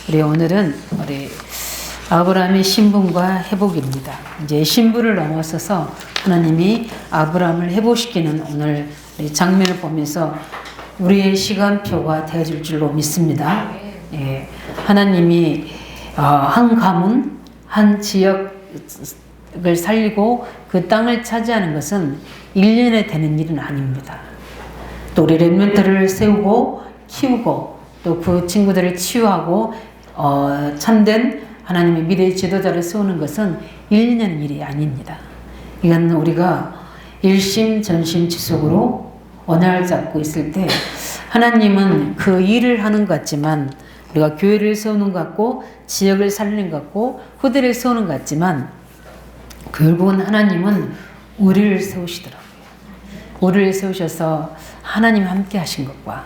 우리 오늘은 우리 아브라함의 신분과 회복입니다. 이제 신분을 넘어서서 하나님이 아브라함을 회복시키는 오늘 장면을 보면서 우리의 시간표가 되어질 줄로 믿습니다. 예, 하나님이 한 가문, 한 지역을 살리고 그 땅을 차지하는 것은 1년에 되는 일은 아닙니다. 또 우리 렘넌트를 세우고 키우고 또 그 친구들을 치유하고 참된 하나님의 미래의 지도자를 세우는 것은 1년의 일이 아닙니다. 이건 우리가 일심전심지속으로 언약을 잡고 있을 때 하나님은 그 일을 하는 것 같지만 우리가 교회를 세우는 것 같고 지역을 살리는 것 같고 후대를 세우는 것 같지만 결국은 하나님은 우리를 세우시더라고요. 우리를 세우셔서 하나님 함께 하신 것과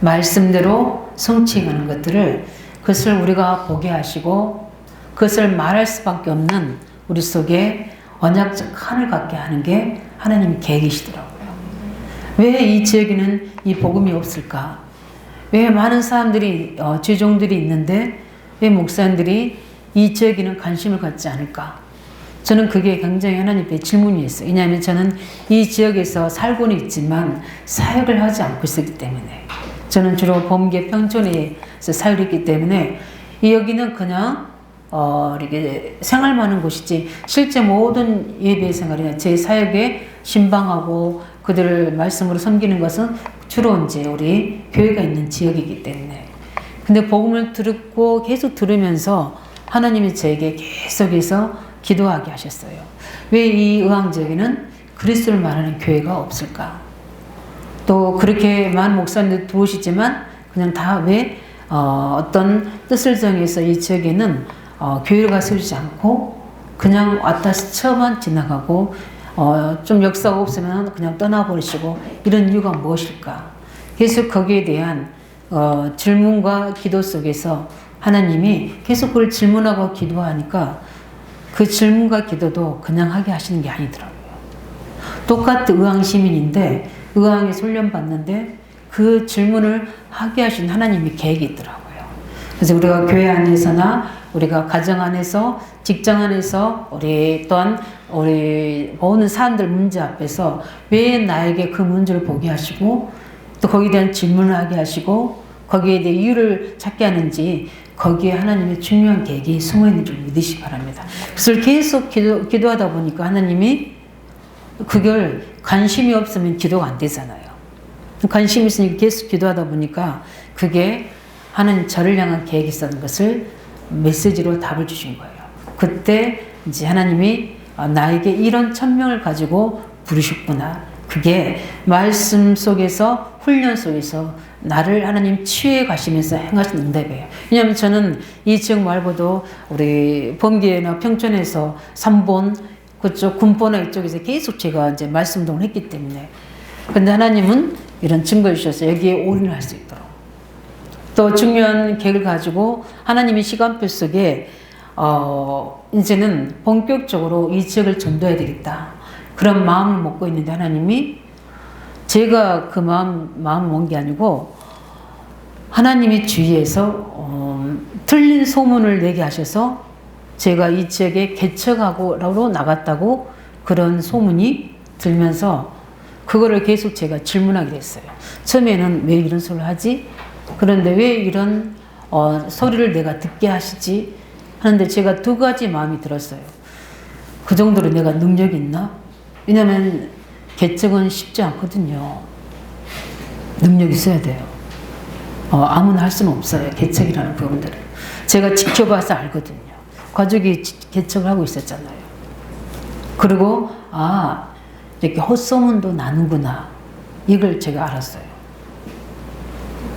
말씀대로 성취하는 것들을 그것을 우리가 보게 하시고 그것을 말할 수밖에 없는 우리 속에 언약적 한을 갖게 하는 게 하나님 계획이시더라고요. 왜 이 지역에는 이 복음이 없을까? 왜 많은 사람들이 주종들이 있는데 왜 목사님들이 이 지역에는 관심을 갖지 않을까? 저는 그게 굉장히 하나님께 질문이었어요. 왜냐하면 저는 이 지역에서 살고는 있지만 사역을 하지 않고 있었기 때문에 저는 주로 범계 평촌에서 사역했기 때문에 여기는 그냥 이렇게 생활하는 곳이지 실제 모든 예배 생활이나 제 사역에 신방하고 그들을 말씀으로 섬기는 것은 주로 이제 우리 교회가 있는 지역이기 때문에 근데 복음을 듣고 계속 들으면서 하나님이 저에게 계속해서 기도하게 하셨어요. 왜 이 의왕 지역에는 그리스도를 말하는 교회가 없을까? 또 그렇게 많은 목사님들 들어오시지만 그냥 다 왜 어떤 뜻을 정해서 이 지역에는 교회가 세우지 않고 그냥 왔다 스쳐만 지나가고 좀 역사가 없으면 그냥 떠나버리시고 이런 이유가 무엇일까? 계속 거기에 대한 질문과 기도 속에서 하나님이 계속 그걸 질문하고 기도하니까 그 질문과 기도도 그냥 하게 하시는 게 아니더라고요. 똑같은 의왕 시민인데 의왕에 훈련 받는데 그 질문을 하게 하신 하나님의 계획이 있더라고요. 그래서 우리가 교회 안에서나 우리가 가정 안에서 직장 안에서 우리 또한 우리 모든 사람들 문제 앞에서 왜 나에게 그 문제를 보게 하시고 또 거기에 대한 질문을 하게 하시고 거기에 대해 이유를 찾게 하는지 거기에 하나님의 중요한 계획이 숨어있는 줄 믿으시기 바랍니다. 그래서 계속 기도하다 보니까 하나님이 그걸 관심이 없으면 기도가 안 되잖아요. 관심이 있으니까 계속 기도하다 보니까 그게 하나님 저를 향한 계획이 있었던 것을 메시지로 답을 주신 거예요. 그때 이제 하나님이 나에게 이런 천명을 가지고 부르셨구나. 그게 말씀 속에서 훈련 속에서 나를 하나님 치유해 가시면서 행하신 응답이에요. 왜냐하면 저는 이 지역 말고도 우리 범계나 평촌에서 삼본 그쪽 군포나 이쪽에서 계속 제가 이제 말씀동을 했기 때문에 근데 하나님은 이런 증거를 주셔서 여기에 올인을 할 수 있도록 또 중요한 계획을 가지고 하나님의 시간표 속에 이제는 본격적으로 이 지역을 전도해야 되겠다 그런 마음을 먹고 있는데 하나님이 제가 그 마음을 먹은 게 아니고 하나님이 주위에서 틀린 소문을 내게 하셔서 제가 이 지역에 개척하고로 나갔다고 그런 소문이 들면서 그거를 계속 제가 질문하게 됐어요. 처음에는 왜 이런 소리를 하지? 그런데 왜 이런 소리를 내가 듣게 하시지? 하는데 제가 두 가지 마음이 들었어요. 그 정도로 내가 능력이 있나? 왜냐하면 개척은 쉽지 않거든요. 능력이 있어야 돼요. 아무나 할 수는 없어요. 개척이라는 부분들을. 제가 지켜봐서 알거든요. 가족이 개척을 하고 있었잖아요. 그리고 이렇게 헛소문도 나는구나. 이걸 제가 알았어요.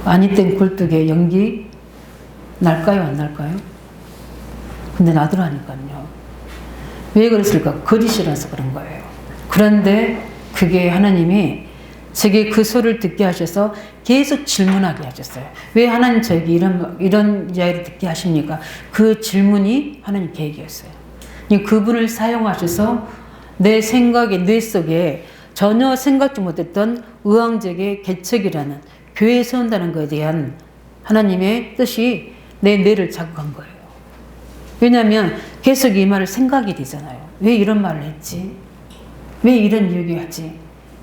아니 땐 굴뚝에 연기 날까요? 안 날까요? 근데 나더라니까요. 왜 그랬을까? 거짓이라서 그런 거예요. 그런데 그게 하나님이 제게 그 소리를 듣게 하셔서 계속 질문하게 하셨어요. 왜 하나님 저에게 이런 이야기를 듣게 하십니까? 그 질문이 하나님 계획이었어요. 그분을 사용하셔서 내 생각에, 뇌 속에 전혀 생각지 못했던 의왕적의 개척이라는 교회에 세운다는 것에 대한 하나님의 뜻이 내 뇌를 자극한 거예요. 왜냐하면 계속 이 말을 생각이 되잖아요. 왜 이런 말을 했지? 왜 이런 얘기하지?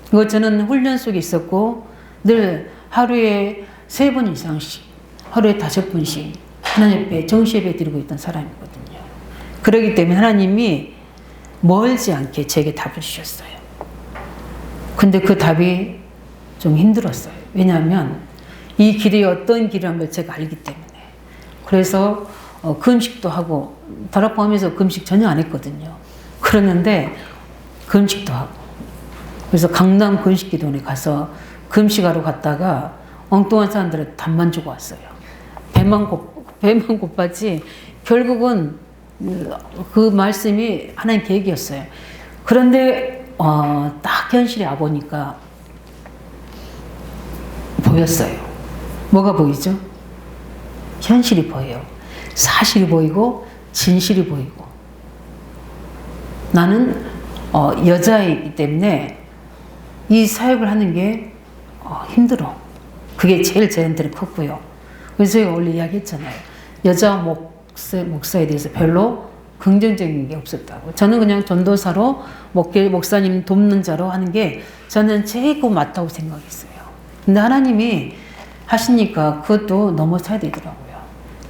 이거 저는 훈련 속에 있었고 늘 하루에 3번 이상씩, 하루에 5번씩 하나님 앞에 정시예배 드리고 있던 사람이거든요. 그렇기 때문에 하나님이 멀지 않게 제게 답을 주셨어요. 근데 그 답이 좀 힘들었어요. 왜냐하면 이 길이 어떤 길이라는 걸 제가 알기 때문에. 그래서 금식도 하고, 다락방하면서 금식 전혀 안 했거든요. 그러는데 금식도 하고, 그래서 강남 금식기도원에 가서 금식하러 갔다가 엉뚱한 사람들한테 답만 주고 왔어요. 배만 고팠지 결국은 그 말씀이 하나님 계획이었어요. 그런데 딱 현실에 와보니까 보였어요. 뭐가 보이죠? 현실이 보여요. 사실이 보이고 진실이 보이고. 나는 여자이기 때문에 이 사역을 하는 게 힘들어. 그게 제일 저한테는 컸고요. 그래서 제가 원래 이야기했잖아요. 여자 목사에 대해서 별로 긍정적인 게 없었다고. 저는 그냥 전도사로 목사님 돕는 자로 하는 게 저는 최고 맞다고 생각했어요. 근데 하나님이 하시니까 그것도 넘어서야 되더라고요.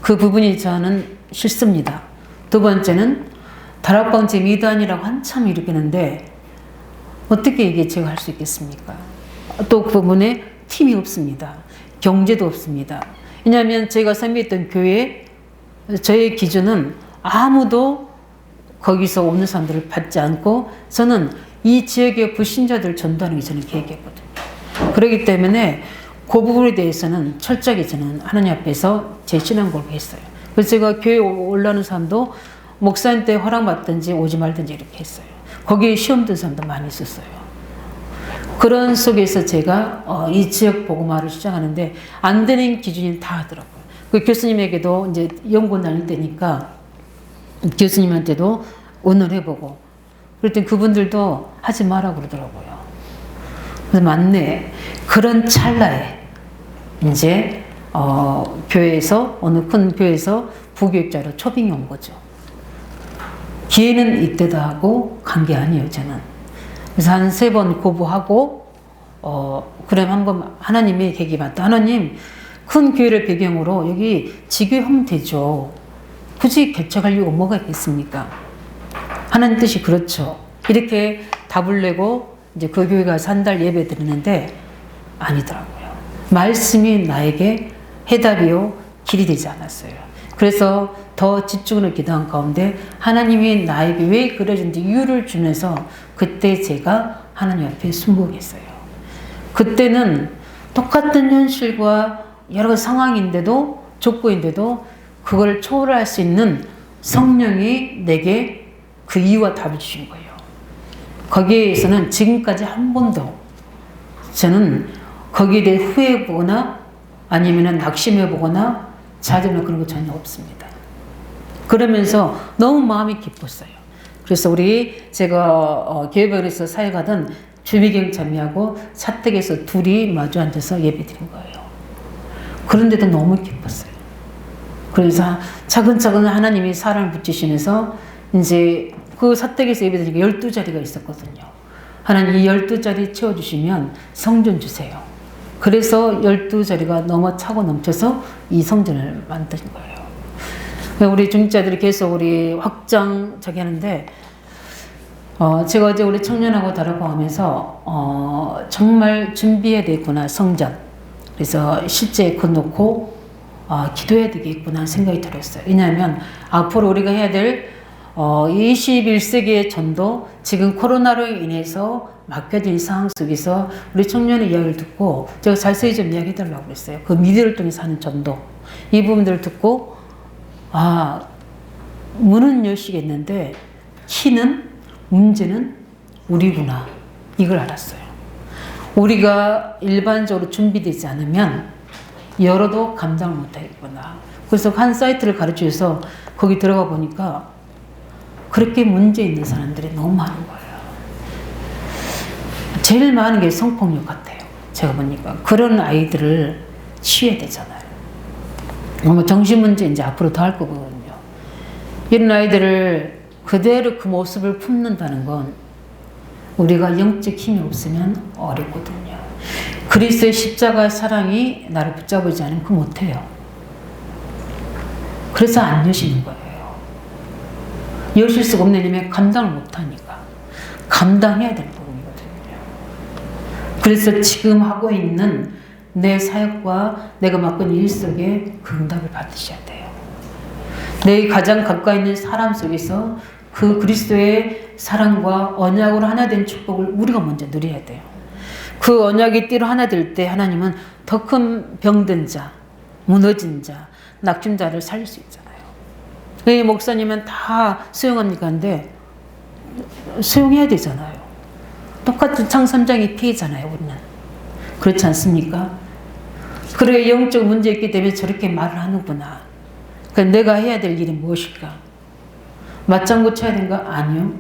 그 부분이 저는 싫습니다. 두 번째는 다락방 제 미단이라고 한참 일으키는데 어떻게 이게 제가 할 수 있겠습니까? 또 그 부분에 팀이 없습니다. 경제도 없습니다. 왜냐하면 제가 섬기했던 교회, 저의 기준은 아무도 거기서 오는 사람들을 받지 않고 저는 이 지역의 불신자들을 전도하는 게 저는 계획했거든요. 그렇기 때문에 그 부분에 대해서는 철저하게 저는 하나님 앞에서 제 신앙 고백했어요. 그래서 제가 교회 올라오는 사람도 목사님한테 허락받든지 오지 말든지 이렇게 했어요. 거기에 시험 든 사람도 많이 있었어요. 그런 속에서 제가 이 지역 복음화를 시작하는데 안 되는 기준이 다 하더라고요. 그 교수님에게도 이제 연구 다닐 때니까 교수님한테도 의논해보고 그랬더니 그분들도 하지 마라 그러더라고요. 그래서 맞네. 그런 찰나에 이제 교회에서 어느 큰 교회에서 부교육자로 초빙이 온 거죠. 기회는 이때다 하고 간 게 아니에요, 저는. 그래서 한 3번 고부하고 그럼 한번 하나님의 계획이 맞다. 하나님 큰 교회를 배경으로 여기 지교회 하면 되죠. 굳이 개척할 이유가 뭐가 있겠습니까? 하나님 뜻이 그렇죠. 이렇게 답을 내고 이제 그 교회 가서 한 달 예배 드리는데 아니더라고요. 말씀이 나에게 해답이요 길이 되지 않았어요. 그래서 더 집중을 기도한 가운데 하나님이 나에게 왜 그래준지 이유를 주면서 그때 제가 하나님 앞에 순복했어요. 그때는 똑같은 현실과 여러 상황인데도 족보인데도 그걸 초월할 수 있는 성령이 내게 그 이유와 답을 주신 거예요. 거기에서는 지금까지 한 번도 저는 거기에 대해 후회해보거나 아니면 낙심해보거나 좌절하거나 그런 거 전혀 없습니다. 그러면서 너무 마음이 기뻤어요. 그래서 제가 교회별에서 사역하던 주미경 자매하고 사택에서 둘이 마주 앉아서 예배 드린 거예요. 그런데도 너무 기뻤어요. 그래서 차근차근 하나님이 사랑을 붙이시면서 이제 그 사택에서 예배 드리니까 12자리가 있었거든요. 하나님 이 12자리 채워주시면 성전 주세요. 그래서 12자리가 너무 차고 넘쳐서 이 성전을 만든 거예요. 우리 중직자들이 계속 우리 확장 하는데 제가 어제 우리 청년하고 다락방하면서 정말 준비해야 되겠구나 성전. 그래서 실제 그거 놓고 기도해야 되겠구나 생각이 들었어요. 왜냐하면 앞으로 우리가 해야 될 21세기의 전도, 지금 코로나로 인해서 막혀진 상황 속에서 우리 청년의 이야기를 듣고 제가 자세히 좀 이야기해달라고 그랬어요. 그 미디어를 통해서 하는 전도. 이 부분들을 듣고 문은 여시겠는데 문제는 우리구나. 이걸 알았어요. 우리가 일반적으로 준비되지 않으면 열어도 감당을 못하겠구나. 그래서 한 사이트를 가르쳐서 거기 들어가 보니까 그렇게 문제 있는 사람들이 너무 많은 거예요. 제일 많은 게 성폭력 같아요. 제가 보니까. 그런 아이들을 치유해야 되잖아요. 정신 문제 이제 앞으로 더 할 거거든요. 이런 아이들을 그대로 그 모습을 품는다는 건 우리가 영적 힘이 없으면 어렵거든요. 그리스도의 십자가의 사랑이 나를 붙잡지 않으면 그 못해요. 그래서 안 여시는 거예요. 여실 수가 없는 힘에 감당을 못하니까. 감당해야 되는 부분이거든요. 그래서 지금 하고 있는 내 사역과 내가 맡은 일 속에 그 응답을 받으셔야 돼요. 내 가장 가까이 있는 사람 속에서 그 그리스도의 사랑과 언약으로 하나 된 축복을 우리가 먼저 누려야 돼요. 그 언약의 띠로 하나 될 때 하나님은 더 큰 병든 자, 무너진 자, 낙심자를 살릴 수 있잖아요. 왜 목사님은 다 수용합니까? 근데 수용해야 되잖아요. 똑같은 창3장의 피해잖아요, 우리는. 그렇지 않습니까? 그래, 영적 문제 있기 때문에 저렇게 말을 하는구나. 그러니까 내가 해야 될 일이 무엇일까? 맞장구 쳐야 되는가? 아니요.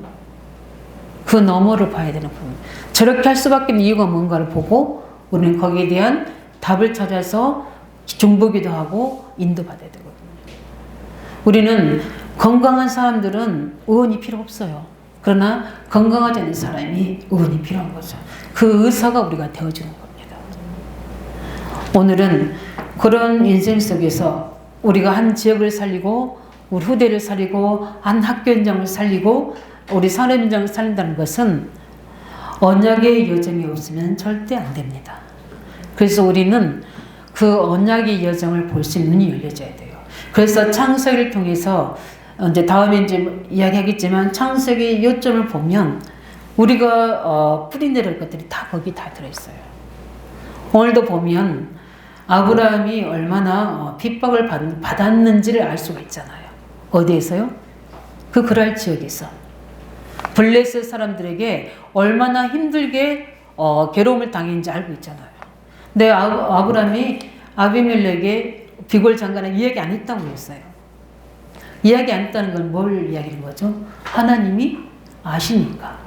그 너머를 봐야 되는 부분. 저렇게 할 수밖에 없는 이유가 뭔가를 보고 우리는 거기에 대한 답을 찾아서 중보기도 하고 인도받아야 되거든요. 우리는 건강한 사람들은 의원이 필요 없어요. 그러나 건강하지 않은 사람이 의원이 필요한 거죠. 그 의사가 우리가 되어주는 겁니다. 오늘은 그런 인생 속에서 우리가 한 지역을 살리고 우리 후대를 살리고 한 학교 현장을 살리고 우리 산업 현장을 살린다는 것은 언약의 여정이 없으면 절대 안 됩니다. 그래서 우리는 그 언약의 여정을 볼 수 있는 눈이 열려져야 돼요. 그래서 창세기를 통해서 이제 다음에 이제 이야기하겠지만 창세기 요점을 보면 우리가 뿌리내릴 것들이 다 거기 다 들어있어요. 오늘도 보면 아브라함이 얼마나 핍박을 받았는지를 알 수가 있잖아요. 어디에서요? 그 그랄 지역에서. 블레셋 사람들에게 얼마나 힘들게 괴로움을 당했는지 알고 있잖아요. 근데 아브라함이 아비멜렉에게 비골 장관은 이야기 안 했다고 했어요. 이야기 안 했다는 건 뭘 이야기하는 거죠? 하나님이 아시니까.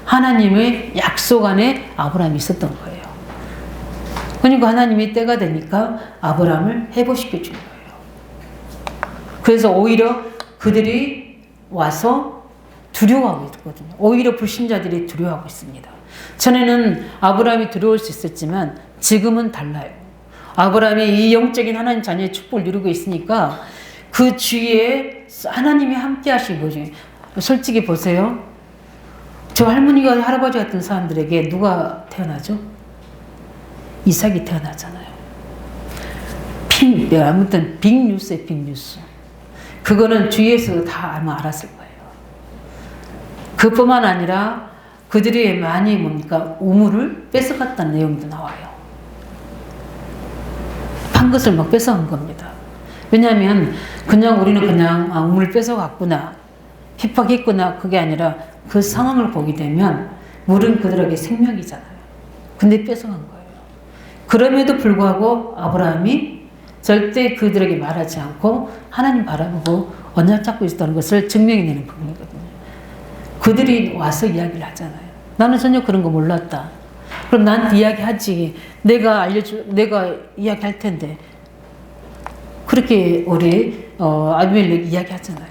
하나님의 약속 안에 아브라함이 있었던 거예요. 그러니까 하나님이 때가 되니까 아브라함을 회복시켜 준 거예요. 그래서 오히려 그들이 와서 두려워하고 있거든요. 오히려 불신자들이 두려워하고 있습니다. 전에는 아브라함이 두려울 수 있었지만 지금은 달라요. 아브라함이 이 영적인 하나님 자녀의 축복을 누리고 있으니까 그 주위에 하나님이 함께 하신 거죠. 솔직히 보세요. 저 할머니가 할아버지 같은 사람들에게 누가 태어나죠? 이삭이 태어나잖아요. 아무튼 빅뉴스에 빅뉴스. 그거는 주위에서 다 아마 알았을 거예요. 그뿐만 아니라 그들이 많이 뭡니까? 우물을 뺏어갔다는 내용도 나와요. 판 것을 막 뺏어간 겁니다. 왜냐하면 그냥 우리는 그냥 우물을 뺏어갔구나, 핍박했구나, 그게 아니라 그 상황을 보게 되면 물은 그들에게 생명이잖아요. 근데 뺏어간 거예요. 그럼에도 불구하고 아브라함이 절대 그들에게 말하지 않고 하나님 바라보고 언약 잡고 있었다는 것을 증명해내는 부분이거든요. 그들이 와서 이야기를 하잖아요. 나는 전혀 그런 거 몰랐다. 그럼 나한테 이야기하지. 내가 이야기할 텐데. 그렇게 우리 아비멜렉 이야기하잖아요.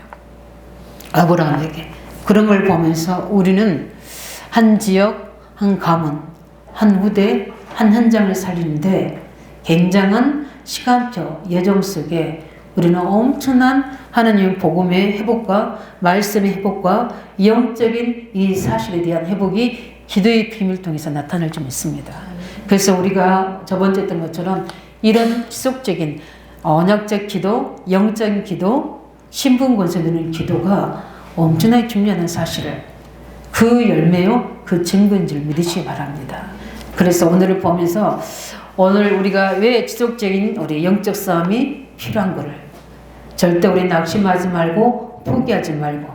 아브라함에게. 그런 걸 보면서 우리는 한 지역, 한 가문, 한 후대, 한 현장을 살리는데 굉장한 시간표, 예정 속에 우리는 엄청난 하나님의 복음의 회복과 말씀의 회복과 영적인 이 사실에 대한 회복이 기도의 비밀을 통해서 나타날 줄 믿습니다. 그래서 우리가 저번주 했던 것처럼 이런 지속적인 언약적 기도, 영적인 기도, 신분 권세 누리는 기도가 엄청나게 중요한 사실을 그 열매요, 그 증거인 줄 믿으시기 바랍니다. 그래서 오늘을 보면서 오늘 우리가 왜 지속적인 우리 영적 싸움이 필요한 거를 절대 우리 낙심하지 말고 포기하지 말고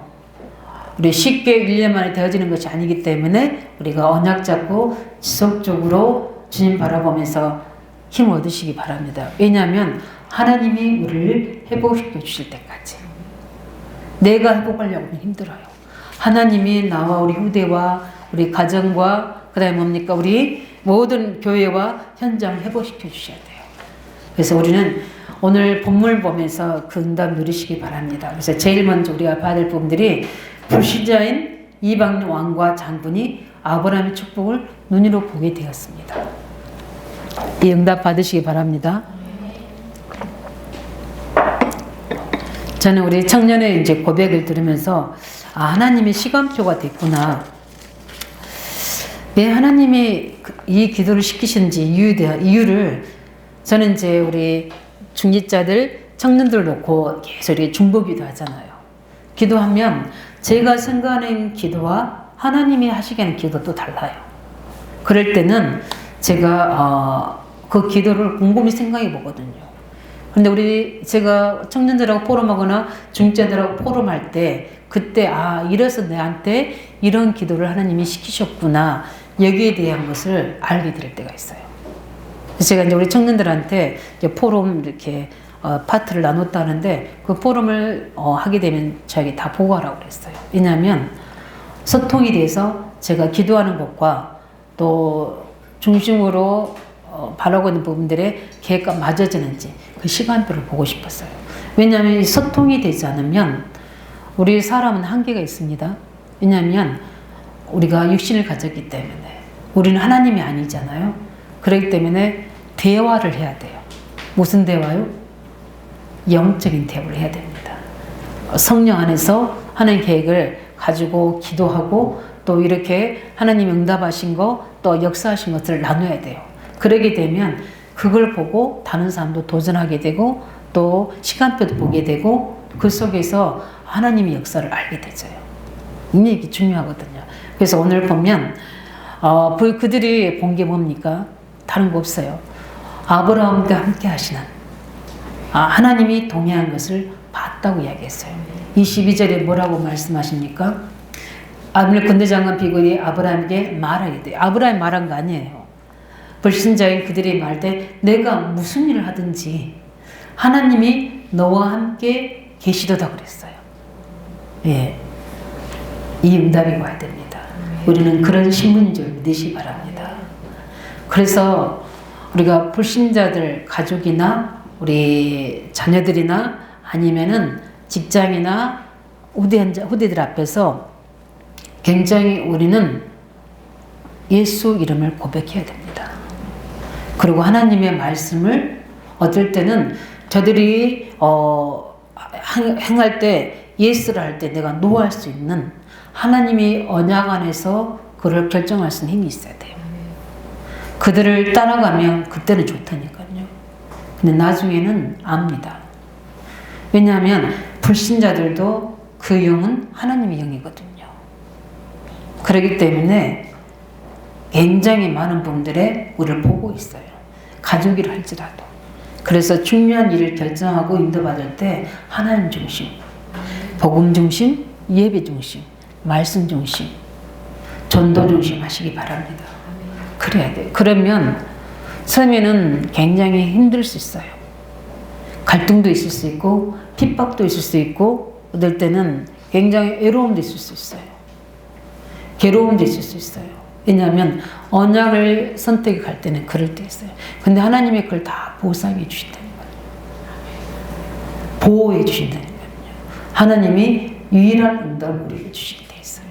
우리 쉽게 1년 만에 되어지는 것이 아니기 때문에 우리가 언약 잡고 지속적으로 주님 바라보면서 힘을 얻으시기 바랍니다. 왜냐하면 하나님이 우리를 회복시켜 주실 때까지 내가 회복하려고 하면 힘들어요. 하나님이 나와 우리 후대와 우리 가정과 그 다음에 뭡니까? 우리 모든 교회와 현장을 회복시켜 주셔야 돼요. 그래서 우리는 오늘 본문을 보면서 그 응답 누리시기 바랍니다. 그래서 제일 먼저 우리가 받을 부분들이 불신자인 이방 왕과 장군이 아브라함의 축복을 눈으로 보게 되었습니다. 이 응답 받으시기 바랍니다. 저는 우리 청년의 이제 고백을 들으면서 하나님의 시간표가 됐구나. 왜 하나님이 이 기도를 시키신지 이유를 저는 이제 우리 중직자들 청년들 놓고 계속 이렇게 중보기도 하잖아요. 기도하면 제가 생각하는 기도와 하나님이 하시게 하는 기도도 또 달라요. 그럴 때는 제가 그 기도를 곰곰이 생각해 보거든요. 근데 제가 청년들하고 포럼하거나 중직자들하고 포럼할 때 그때 이래서 내한테 이런 기도를 하나님이 시키셨구나, 여기에 대한 것을 알게 될 때가 있어요. 제가 이제 우리 청년들한테 이제 포럼 이렇게 파트를 나눴다는데 그 포럼을 하게 되면 저에게 다 보고하라고 그랬어요. 왜냐하면 소통이 돼서 제가 기도하는 것과 또 중심으로 바라고 있는 부분들의 계획과 맞아지는지 그 시간표를 보고 싶었어요. 왜냐하면 이 소통이 되지 않으면 우리 사람은 한계가 있습니다. 왜냐하면 우리가 육신을 가졌기 때문에 우리는 하나님이 아니잖아요. 그렇기 때문에 대화를 해야 돼요. 무슨 대화요? 영적인 대화를 해야 됩니다. 성령 안에서 하나님 계획을 가지고 기도하고 또 이렇게 하나님이 응답하신 거 또 역사하신 것을 나눠야 돼요. 그러게 되면 그걸 보고 다른 사람도 도전하게 되고 또 시간표도 보게 되고 그 속에서 하나님의 역사를 알게 되죠. 이게 중요하거든요. 그래서 오늘 보면 그들이 본 게 뭡니까? 다른 거 없어요. 아브라함과 함께 하시는 하나님이 동행한 것을 봤다고 이야기했어요. 22절에 뭐라고 말씀하십니까? 아벨 군대장관 비굴이 아브라함에게 말하게 돼요. 아브라함이 말한 거 아니에요. 불신자인 그들이 말할 때 내가 무슨 일을 하든지 하나님이 너와 함께 계시도다 그랬어요. 예, 이 응답이 와야 됩니다. 우리는 그런 신분인 줄 믿으시기 바랍니다. 그래서 우리가 불신자들 가족이나 우리 자녀들이나 아니면은 직장이나 후대들 앞에서 굉장히 우리는 예수 이름을 고백해야 됩니다. 그리고 하나님의 말씀을 어떨 때는 저들이 행할 때 예스를 할 때 내가 노할 수 있는 하나님이 언약 안에서 그를 결정할 수 있는 힘이 있어야 돼요. 그들을 따라가면 그때는 좋다니까요. 근데 나중에는 압니다. 왜냐하면 불신자들도 그 영은 하나님의 영이거든요. 그렇기 때문에 굉장히 많은 분들의 우리를 보고 있어요. 가족이라 할지라도. 그래서 중요한 일을 결정하고 인도받을 때 하나님 중심, 복음 중심, 예배 중심, 말씀 중심, 전도 중심 하시기 바랍니다. 그래야 돼요. 그러면 처음에는 굉장히 힘들 수 있어요. 갈등도 있을 수 있고 핍박도 있을 수 있고 어떨 때는 굉장히 외로움도 있을 수 있어요. 괴로움도 있을 수 있어요. 왜냐하면 언약을 선택할 때는 그럴 때 있어요. 근데 하나님이 그걸 다 보상해 주신다는 거예요. 보호해 주신다는 거예요. 하나님이 유일한 응답을 우리에게 주시게 돼 있어요.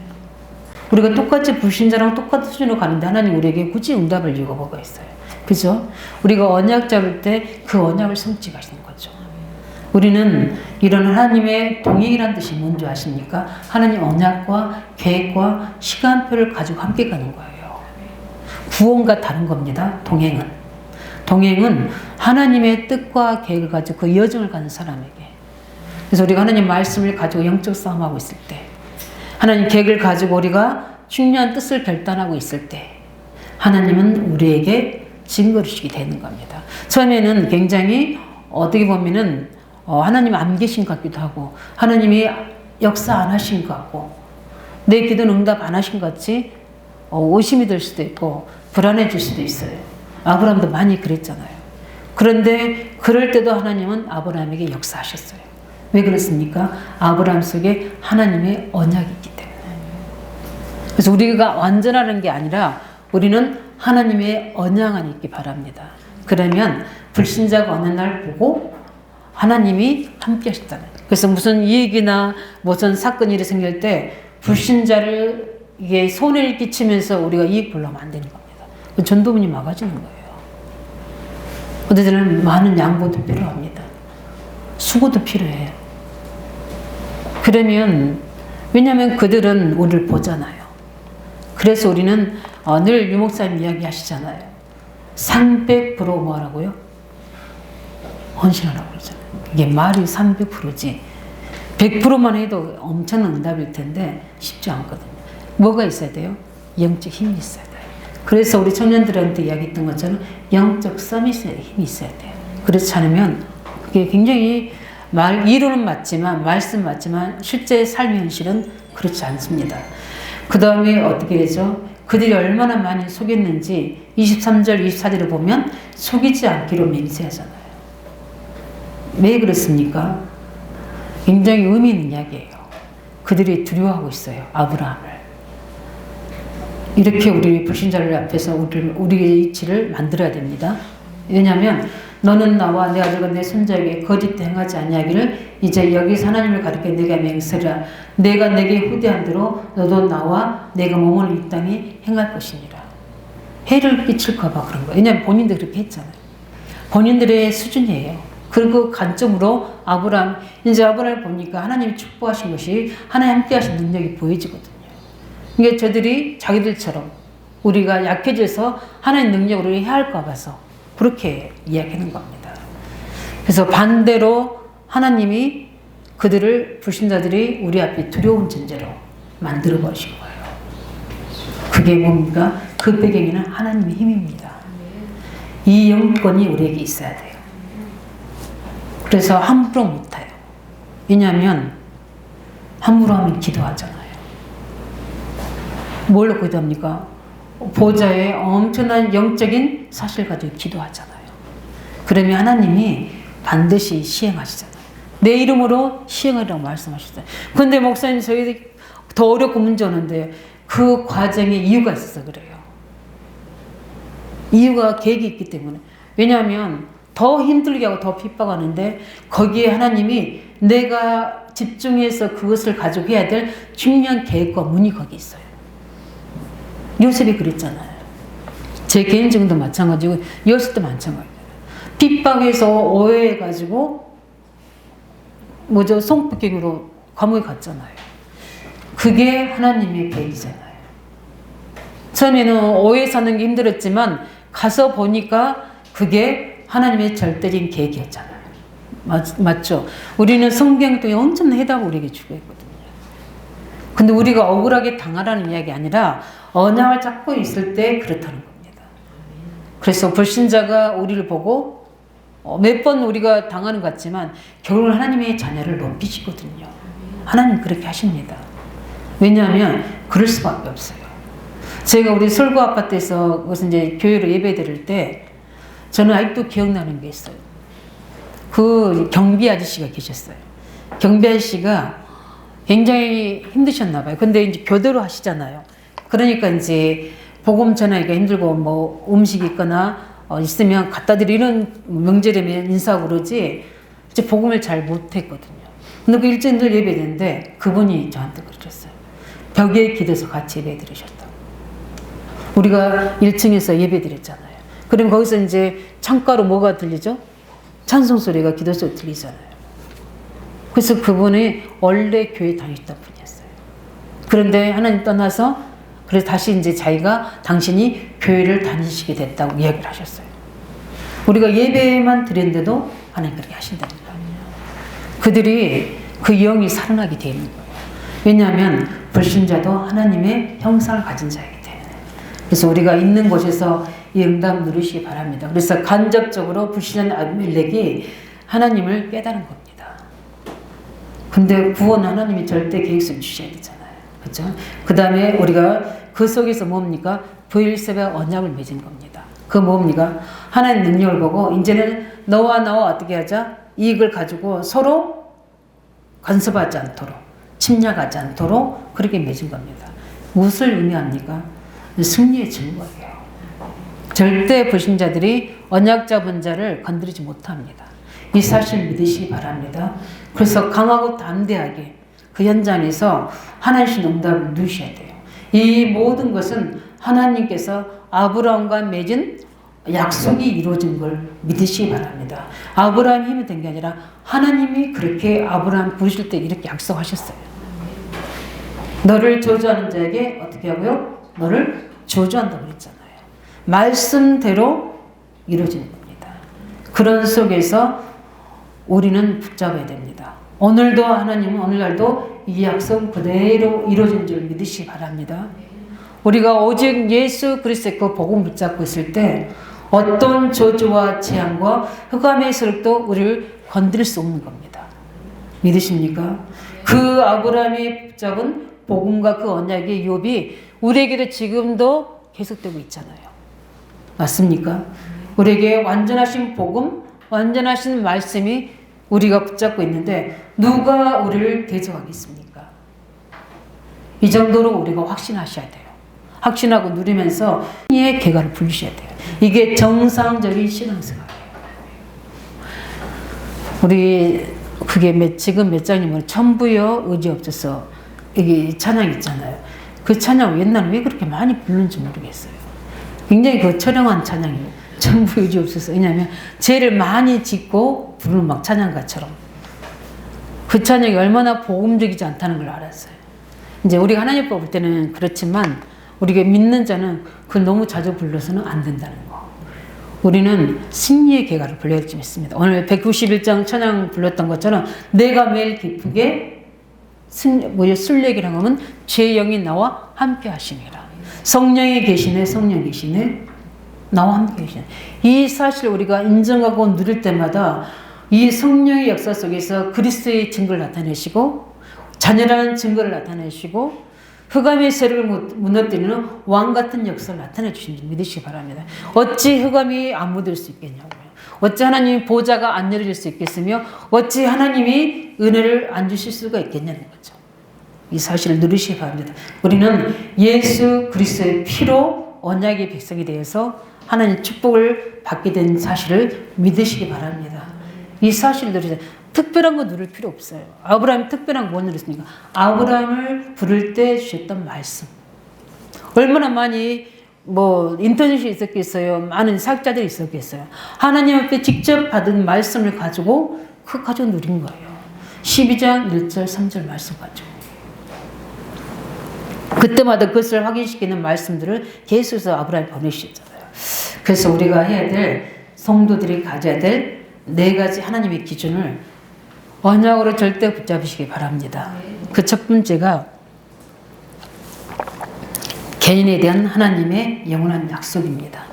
우리가 똑같이 불신자랑 똑같은 수준으로 가는데 하나님 우리에게 굳이 응답을 이유가 뭐가 있어요? 그죠? 우리가 언약 잡을 때 그 언약을 성취하시는 거죠. 우리는 이런 하나님의 동행이라는 뜻이 뭔지 아십니까? 하나님 언약과 계획과 시간표를 가지고 함께 가는 거예요. 구원과 다른 겁니다. 동행은. 동행은 하나님의 뜻과 계획을 가지고 그 여정을 가는 사람에게. 그래서 우리가 하나님 말씀을 가지고 영적 싸움하고 있을 때, 하나님 계획을 가지고 우리가 중요한 뜻을 결단하고 있을 때 하나님은 우리에게 증거를 주시게 되는 겁니다. 처음에는 굉장히 어떻게 보면은 하나님 안 계신 것 같기도 하고 하나님이 역사 안 하신 것 같고 내 기도는 응답 안 하신 것 같이 의심이 들 수도 있고 불안해질 수도 있어요. 아브라함도 많이 그랬잖아요. 그런데 그럴 때도 하나님은 아브라함에게 역사하셨어요. 왜 그렇습니까? 아브라함 속에 하나님의 언약이 있기 때문에. 그래서 우리가 완전하는 게 아니라 우리는 하나님의 언약 안에 있기 바랍니다. 그러면 불신자가 어느 날 보고 하나님이 함께 하셨다는. 그래서 무슨 이익이나 무슨 사건이 생길 때 불신자를 이게 손해를 끼치면서 우리가 이익 보려면 안 되는 겁니다. 전도문이 막아지는 거예요. 그들은 많은 양보도 필요합니다. 수고도 필요해요. 그러면 왜냐하면 그들은 우리를 보잖아요. 그래서 우리는 늘 유목사님 이야기 하시잖아요. 300% 뭐라고요? 헌신하라고 그러잖아요. 이게 말이 300%지 100%만 해도 엄청난 응답일 텐데 쉽지 않거든요. 뭐가 있어야 돼요? 영적 힘이 있어야 돼요. 그래서 우리 청년들한테 이야기했던 것처럼 영적 서밋의 힘이 있어야 돼요. 그렇지 않으면 그게 굉장히 이론은 맞지만 말씀 맞지만 실제 삶의 현실은 그렇지 않습니다. 그 다음에 어떻게 되죠? 그들이 얼마나 많이 속였는지 23절 24절을 보면 속이지 않기로 맹세하잖아요. 왜 그렇습니까? 굉장히 의미 있는 이야기예요. 그들이 두려워하고 있어요. 아브라함을. 이렇게 우리 불신자를 앞에서 우리의 이치를 만들어야 됩니다. 왜냐하면 너는 나와 내 아들과 내 손자에게 거짓 행하지 아니하기를 이제 여기서 하나님을 가리켜 내가 맹세라. 내가 내게 후대한 대로 너도 나와 내가 머무는 이 땅에 행할 것이니라. 해를 끼칠까 봐 그런 거예요. 왜냐하면 본인들 그렇게 했잖아요. 본인들의 수준이에요. 그리고 관점으로 이제 아브라함을 보니까 하나님이 축복하신 것이 하나님 함께 하신 능력이 보여지거든요. 이게 저들이 자기들처럼 우리가 약해져서 하나님 능력으로 해야 할까 봐서 그렇게 이야기하는 겁니다. 그래서 반대로 하나님이 그들을 불신자들이 우리 앞에 두려운 존재로 만들어 버리신 거예요. 그게 뭡니까? 그 배경에는 하나님의 힘입니다. 이 영권이 우리에게 있어야 돼요. 그래서 함부로 못해요. 왜냐하면 함부로 하면 기도하잖아요. 뭘로 기도합니까? 보좌에 엄청난 영적인 사실 가지고 기도하잖아요. 그러면 하나님이 반드시 시행하시잖아요. 내 이름으로 시행하라고 말씀하셨어요. 근데 목사님 저희 더 어렵고 문제 오는데 그 과정에 이유가 있어서 그래요. 이유가 계획이 있기 때문에. 왜냐하면 더 힘들게 하고 더 핍박하는데 거기에 하나님이 내가 집중해서 그것을 가지고 해야 될 중요한 계획과 문이 거기 있어요. 요셉이 그랬잖아요. 제 개인적도 마찬가지고 요셉도 마찬가지예요. 핍박해서 오해해가지고 성폭행으로 감옥에 갔잖아요. 그게 하나님의 계획이잖아요. 처음에는 오해 사는 게 힘들었지만 가서 보니까 그게 하나님의 절대적인 계획이었잖아요. 맞죠? 우리는 성경 통해 엄청난 해답을 우리에게 주고 있거든요. 근데 우리가 억울하게 당하라는 이야기 아니라 언약을 잡고 있을 때 그렇다는 겁니다. 그래서 불신자가 우리를 보고 몇 번 우리가 당하는 것 같지만 결국은 하나님의 자녀를 높이시거든요. 하나님 그렇게 하십니다. 왜냐하면 그럴 수밖에 없어요. 제가 우리 설교 아파트에서 그것은 이제 교회로 예배 드릴 때 저는 아직도 기억나는 게 있어요. 그 경비 아저씨가 계셨어요. 경비 아저씨가 굉장히 힘드셨나 봐요. 근데 이제 교대로 하시잖아요. 그러니까 이제 복음 전하기가 힘들고 뭐 음식이 있거나 있으면 갖다 드리는 명절에면 인사하고 그러지 이제 복음을 잘 못했거든요. 근데 그 일주일 늘 예배드는데 그분이 저한테 그러셨어요. 벽에 기대서 같이 예배 드리셨다. 우리가 1층에서 예배 드렸잖아요. 그럼 거기서 이제 창가로 뭐가 들리죠? 찬송 소리가 기도 소리 들리잖아요. 그래서 그분이 원래 교회 다니셨던 분이었어요. 그런데 하나님 떠나서 그래서 다시 이제 당신이 교회를 다니시게 됐다고 이야기를 하셨어요. 우리가 예배만 드렸는데도 하나님 그렇게 하신다는 거예요. 그들이 그 영이 살아나게 되는 거예요. 왜냐하면 불신자도 하나님의 형상을 가진 자이기 때문에. 그래서 우리가 있는 곳에서 이 응답 누리시기 바랍니다. 그래서 간접적으로 불신자는 아비멜렉이 하나님을 깨달은 겁니다. 근데 구원 하나님이 절대 계획성을 주셔야 되잖아요. 그렇죠? 그 다음에 우리가 그 속에서 뭡니까? 브엘세바와 언약을 맺은 겁니다. 그 뭡니까? 하나님 능력을 보고 이제는 너와 나와 어떻게 하자? 이익을 가지고 서로 간섭하지 않도록 침략하지 않도록 그렇게 맺은 겁니다. 무엇을 의미합니까? 승리의 증거예요. 절대 불신자들이 언약 잡은 자를 건드리지 못합니다. 이 사실 믿으시기 바랍니다. 그래서 강하고 담대하게 그 현장에서 하나님의 응답을 누리셔야 돼요. 이 모든 것은 하나님께서 아브라함과 맺은 약속이 이루어진 걸 믿으시기 바랍니다. 아브라함이 힘이 된 게 아니라 하나님이 그렇게 아브라함 부르실 때 이렇게 약속하셨어요. 너를 저주하는 자에게 어떻게 하고요? 너를 저주한다고 그랬잖아요. 말씀대로 이루어지는 겁니다. 그런 속에서 우리는 붙잡아야 됩니다. 오늘도 하나님은 오늘날도 이 약속 그대로 이루어진 줄 믿으시기 바랍니다. 우리가 오직 예수 그리스도의 그 복음 붙잡고 있을 때 어떤 저주와 재앙과 흑암의 세력도 우리를 건드릴 수 없는 겁니다. 믿으십니까? 그 아브라함이 붙잡은 복음과 그 언약의 유업이 우리에게도 지금도 계속되고 있잖아요. 맞습니까? 우리에게 완전하신 복음, 완전하신 말씀이 우리가 붙잡고 있는데 누가 우리를 대적하겠습니까? 이 정도로 우리가 확신하셔야 돼요. 확신하고 누리면서 승리의 계가를 부르셔야 돼요. 이게 정상적인 신앙생활이에요. 우리 그게 지금 몇 장님은 천부여 의지 없어서 이게 찬양 있잖아요. 그 찬양 옛날에 왜 그렇게 많이 부르는지 모르겠어요. 굉장히 그 처량한 찬양이에요. 천부 의지 없어서. 왜냐하면 죄를 많이 짓고 부르는 막 찬양가처럼. 그 찬양이 얼마나 복음적이지 않다는 걸 알았어요. 이제 우리가 하나님 볼 때는 그렇지만 우리가 믿는 자는 그 너무 자주 불러서는 안 된다는 거. 우리는 승리의 계가를 불러야 할 줄 믿습니다. 오늘 191장 찬양 불렀던 것처럼 내가 매일 기쁘게 순례기라고 하면 죄의 영이 나와 함께 하시니라. 성령이 계시네, 성령 계시네, 나와 함께 계시네. 이 사실을 우리가 인정하고 누릴 때마다 이 성령의 역사 속에서 그리스도의 증거를 나타내시고 자녀라는 증거를 나타내시고 흑암의 세력을 무너뜨리는 왕 같은 역사를 나타내 주신지 믿으시기 바랍니다. 어찌 흑암이 안 묻을 수 있겠냐고요. 어찌 하나님이 보좌가 안 열어질 수 있겠으며 어찌 하나님이 은혜를 안 주실 수가 있겠냐는 거죠. 이 사실을 누리시기 바랍니다. 우리는 예수 그리스도의 피로 언약의 백성이 되어서 하나님의 축복을 받게 된 사실을 믿으시기 바랍니다. 이 사실을 누리세요. 특별한 거 누릴 필요 없어요. 아브라함이 특별한 거 못 누렸으니까. 아브라함을 부를 때 주셨던 말씀. 얼마나 많이 인터넷이 있었겠어요. 많은 사역자들이 있었겠어요. 하나님 앞에 직접 받은 말씀을 가지고 그거 가지고 누린 거예요. 12장 1절 3절 말씀 가지고. 그때마다 그것을 확인시키는 말씀들을 계속해서 아브라함이 보내주셨잖아요. 그래서 우리가 해야 될, 성도들이 가져야 될 4가지 하나님의 기준을 언약으로 절대 붙잡으시기 바랍니다. 그 첫 번째가 개인에 대한 하나님의 영원한 약속입니다.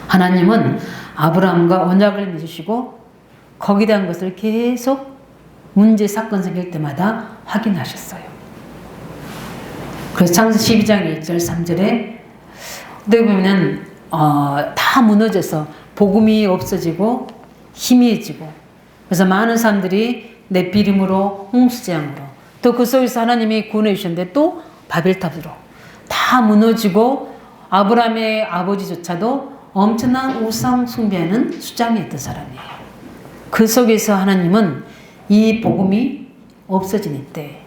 하나님은 아브라함과 언약을 맺으시고 거기에 대한 것을 계속 문제, 사건 생길 때마다 확인하셨어요. 그래서 창세기 12장 1절 3절에 어떻게 보면 다 무너져서 복음이 없어지고 희미해지고 그래서 많은 사람들이 네피림으로 홍수재앙으로 또 그 속에서 하나님이 구원해 주셨는데 또 바벨탑으로 다 무너지고 아브라함의 아버지조차도 엄청난 우상 숭배하는 수장이었던 사람이에요. 그 속에서 하나님은 이 복음이 없어지는 때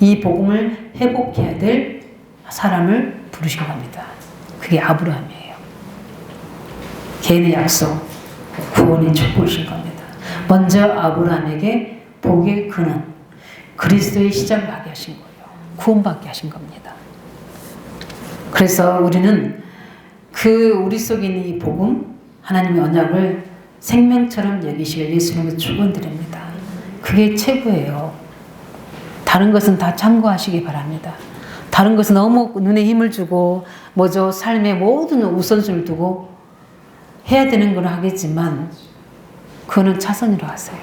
이 복음을 회복해야 될 사람을 부르신 겁니다. 그게 아브라함이에요. 개인의 약속, 구원의 축복이신 겁니다. 먼저 아브라함에게 복의 근원, 그리스도의 시작을 하게 하신 거예요. 구원받게 하신 겁니다. 그래서 우리는 우리 속에 있는 이 복음, 하나님의 언약을 생명처럼 여기시길 예수님으로 축원드립니다. 그게 최고예요. 다른 것은 다 참고하시기 바랍니다. 다른 것은 너무 눈에 힘을 주고 삶의 모든 우선순위를 두고 해야 되는 건 하겠지만 그거는 차선으로 하세요.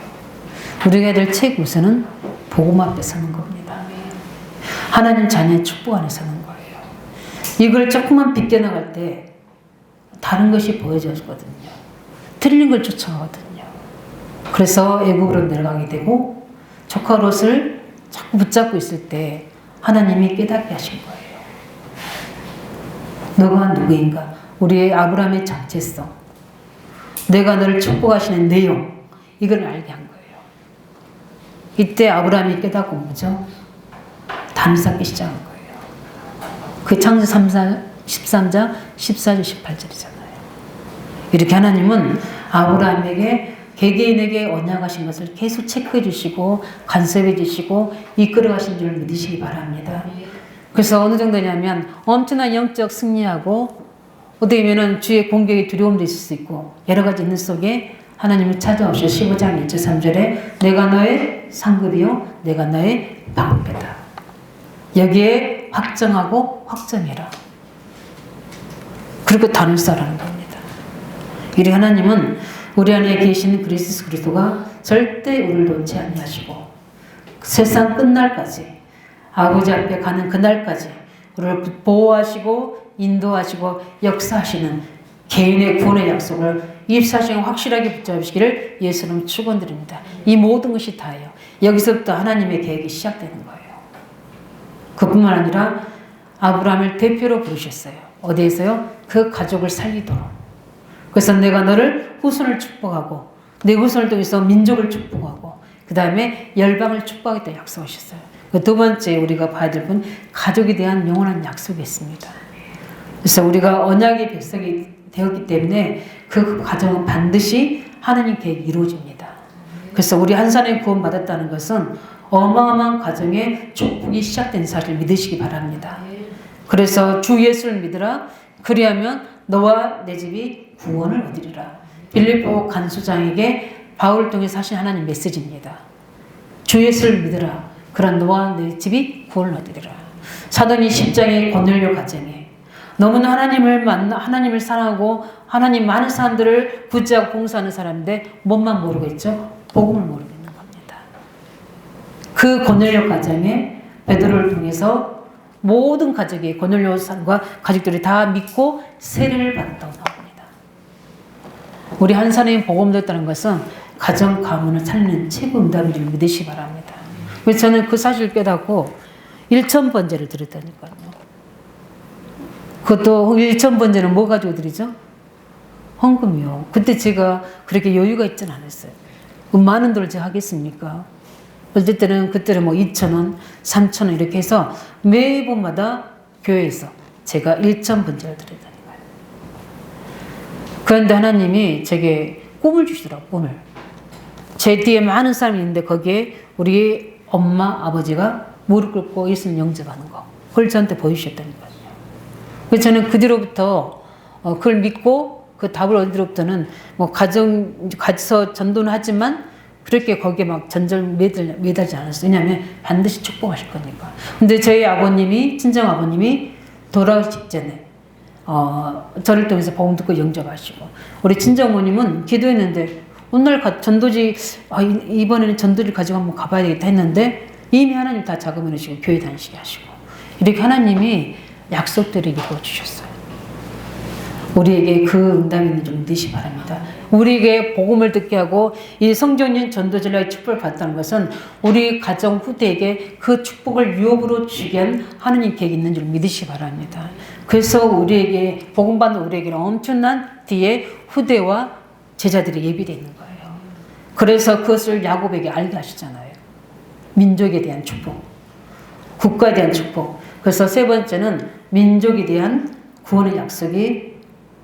우리가 해야 될 최우선은 복음 앞에 서는 겁니다. 하나님 자녀의 축복 안에 서는 거예요. 이걸 조금만 비껴나갈 때 다른 것이 보여져거든요. 틀린 걸 쫓아가거든요. 그래서 애국으로 내려가게 되고 조카 롯을 자꾸 붙잡고 있을 때 하나님이 깨닫게 하신 거예요. 너가 누구인가? 우리의 아브라함의 정체성, 내가 너를 축복하시는 내용, 이걸 알게 한 거예요. 이때 아브라함이 깨닫고 뭐죠? 단을 쌓기 시작한 거예요. 그 창세 13장 14절 18절이잖아요. 이렇게 하나님은 아브라함에게 개개인에게 언약하신 것을 계속 체크해 주시고 간섭해 주시고 이끌어 가신 줄 믿으시기 바랍니다. 그래서 어느 정도냐면 엄청난 영적 승리하고 어떻게 보면 주의 공격이 두려움도 있을 수 있고 여러 가지 있는 속에 하나님이 찾아오셔 15장 1절 3절에 내가 너의 상급이요 내가 너의 방패다. 여기에 확정하고 확정해라. 그리고 단을 쌓으라는 겁니다. 이리 하나님은 우리 안에 계신 그리스도가 절대 우리를 놓지 아니하시고 세상 끝날까지 아버지 앞에 가는 그날까지 우리를 보호하시고 인도하시고 역사하시는 개인의 구원의 약속을 24시간 확실하게 붙잡으시기를 예수님 축원드립니다. 이 모든 것이 다예요. 여기서부터 하나님의 계획이 시작되는 거예요. 그뿐만 아니라 아브라함을 대표로 부르셨어요. 어디에서요? 그 가족을 살리도록. 그래서 내가 너를 후손을 축복하고 내 후손을 통해서 민족을 축복하고 그 다음에 열방을 축복하겠다 약속하셨어요. 그 두 번째 우리가 봐야 될 분 가족에 대한 영원한 약속이 있습니다. 그래서 우리가 언약의 백성이 되었기 때문에 그 가정은 반드시 하나님 계획이 이루어집니다. 그래서 우리 한 사람이 구원받았다는 것은 어마어마한 가정의 축복이 시작된 사실을 믿으시기 바랍니다. 그래서 주 예수를 믿으라. 그리하면 너와 내 집이 구원을 얻으리라. 빌립보 간수장에게 바울을 통해서 하신 하나님 메시지입니다. 주 예수를 믿으라. 그런 너와 내 집이 구원을 얻으리라. 사도니 10장의 고넬료 가정에 너무나 하나님을 사랑하고 하나님 많은 사람들을 구제하고 봉사하는 사람인데 뭔만 모르고 있죠? 복음을 모르고 있는 겁니다. 그 고넬료 가정에 베드로를 통해서 모든 가족이 고넬료 산과 가족들이 다 믿고 세례를 받았다고 나옵니다. 우리 한 사람이 복음 듣다는 것은 가정 가문을 살리는 최고 응답을 믿으시기 바랍니다. 그래서 저는 그 사실을 깨닫고 1,000번제를 드렸다니까요. 그것도 1,000번제는 뭐 가지고 드리죠? 헌금이요. 그때 제가 그렇게 여유가 있지는 않았어요. 많은 돈을 제가 하겠습니까? 어쨌든 그때는 뭐 2,000원, 3,000원 이렇게 해서 매번마다 교회에서 제가 1,000번제를 드렸다니까요. 그런데 하나님이 제게 꿈을 주시더라고요. 꿈을. 제 뒤에 많은 사람이 있는데 거기에 우리 엄마, 아버지가 무릎 꿇고 예수님 영접하는 거. 그걸 저한테 보여주셨다니까요. 그래서 저는 그 뒤로부터 그걸 믿고 그 답을 얻은 뒤로부터는 뭐 가서 전도는 하지만 그렇게 거기에 막 전절 매달지 않았어요. 왜냐하면 반드시 축복하실 거니까. 근데 저희 아버님이, 친정 아버님이 돌아가기 직전에 저를 통해서 복음 듣고 영접하시고 우리 친정 어머님은 기도했는데 오늘 전도지 이번에는 전도를 가지고 한번 가봐야 되겠다 했는데 이미 하나님 다 자금을 주시고 교회 다니시게 하시고 이렇게 하나님이 약속들을 이루어 주셨어요. 우리에게 그 응답이 있는 줄 믿으시기 바랍니다. 우리에게 복음을 듣게 하고 이 성전인 전도전략의 축복을 받았다는 것은 우리 가정 후대에게 그 축복을 유업으로 주게 한 하나님 계획이 있는 줄 믿으시기 바랍니다. 그래서 우리에게 복음 받는 우리에게는 엄청난 뒤에 후대와 제자들이 예비되어 있는 거예요. 그래서 그것을 야곱에게 알게 하시잖아요. 민족에 대한 축복, 국가에 대한 축복. 그래서 세 번째는 민족에 대한 구원의 약속이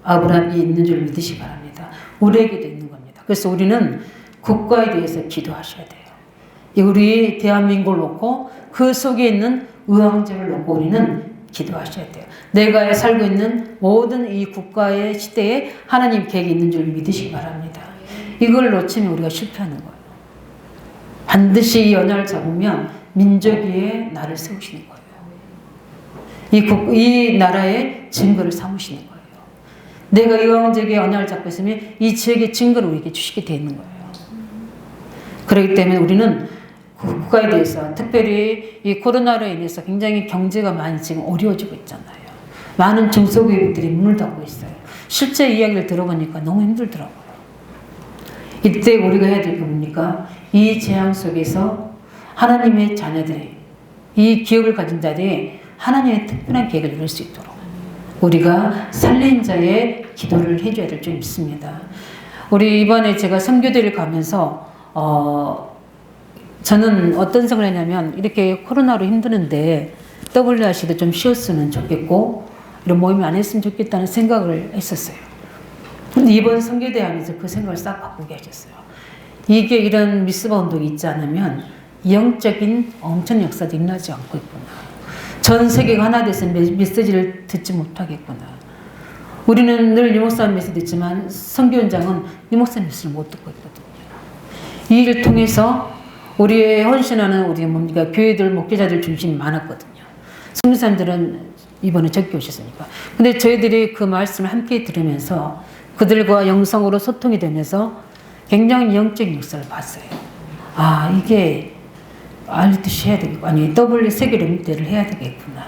아브라함이 있는 줄 믿으시기 바랍니다. 우리에게도 있는 겁니다. 그래서 우리는 국가에 대해서 기도하셔야 돼요. 우리 대한민국을 놓고 그 속에 있는 의왕제를 놓고 우리는 기도하셔야 돼요. 내가 살고 있는 모든 이 국가의 시대에 하나님 계획이 있는 줄 믿으시기 바랍니다. 이걸 놓치면 우리가 실패하는 거예요. 반드시 이 언약을 잡으면 민족 위에 나를 세우시는 거예요. 이 나라의 증거를 삼으시는 거예요. 내가 이 왕족의 언약을 잡고 있으면 이 지역의 증거를 우리에게 주시게 되어 있는 거예요. 그렇기 때문에 우리는 국가에 대해서 특별히 이 코로나로 인해서 굉장히 경제가 많이 지금 어려워지고 있잖아요. 많은 중소기업들이 문을 닫고 있어요. 실제 이야기를 들어보니까 너무 힘들더라고요. 이때 우리가 해야 될 게 뭡니까? 이 재앙 속에서 하나님의 자녀들이 이 기업을 가진 자들이 하나님의 특별한 계획을 이룰 수 있도록 우리가 살린 자의 기도를 해줘야 될 줄 믿습니다. 우리 이번에 제가 선교대를 가면서 저는 어떤 생각을 했냐면 이렇게 코로나로 힘드는데 WRC도 좀 쉬었으면 좋겠고 이런 모임을 안 했으면 좋겠다는 생각을 했었어요. 근데 이번 선교대 하면서 그 생각을 싹 바꾸게 하셨어요. 이게 이런 미스바 운동이 있지 않으면 영적인 엄청난 역사도 일어나지 않고 있구나. 전 세계가 하나 돼서 메시지를 듣지 못하겠구나. 우리는 늘 유목사님 메시지 듣지만 선교 현장은 유목사님 메시지를 못 듣고 있거든요. 이 일을 통해서 우리의 헌신하는 우리 뭡니까 교회들 목회자들 중심이 많았거든요. 선교사님들은 이번에 적게 오셨으니까. 근데 저희들이 그 말씀을 함께 들으면서 그들과 영성으로 소통이 되면서 굉장히 영적인 역사를 봤어요. 아, 이게 알듯이 해야 되겠고, 아니, 세계 렘넌트를 해야 되겠구나.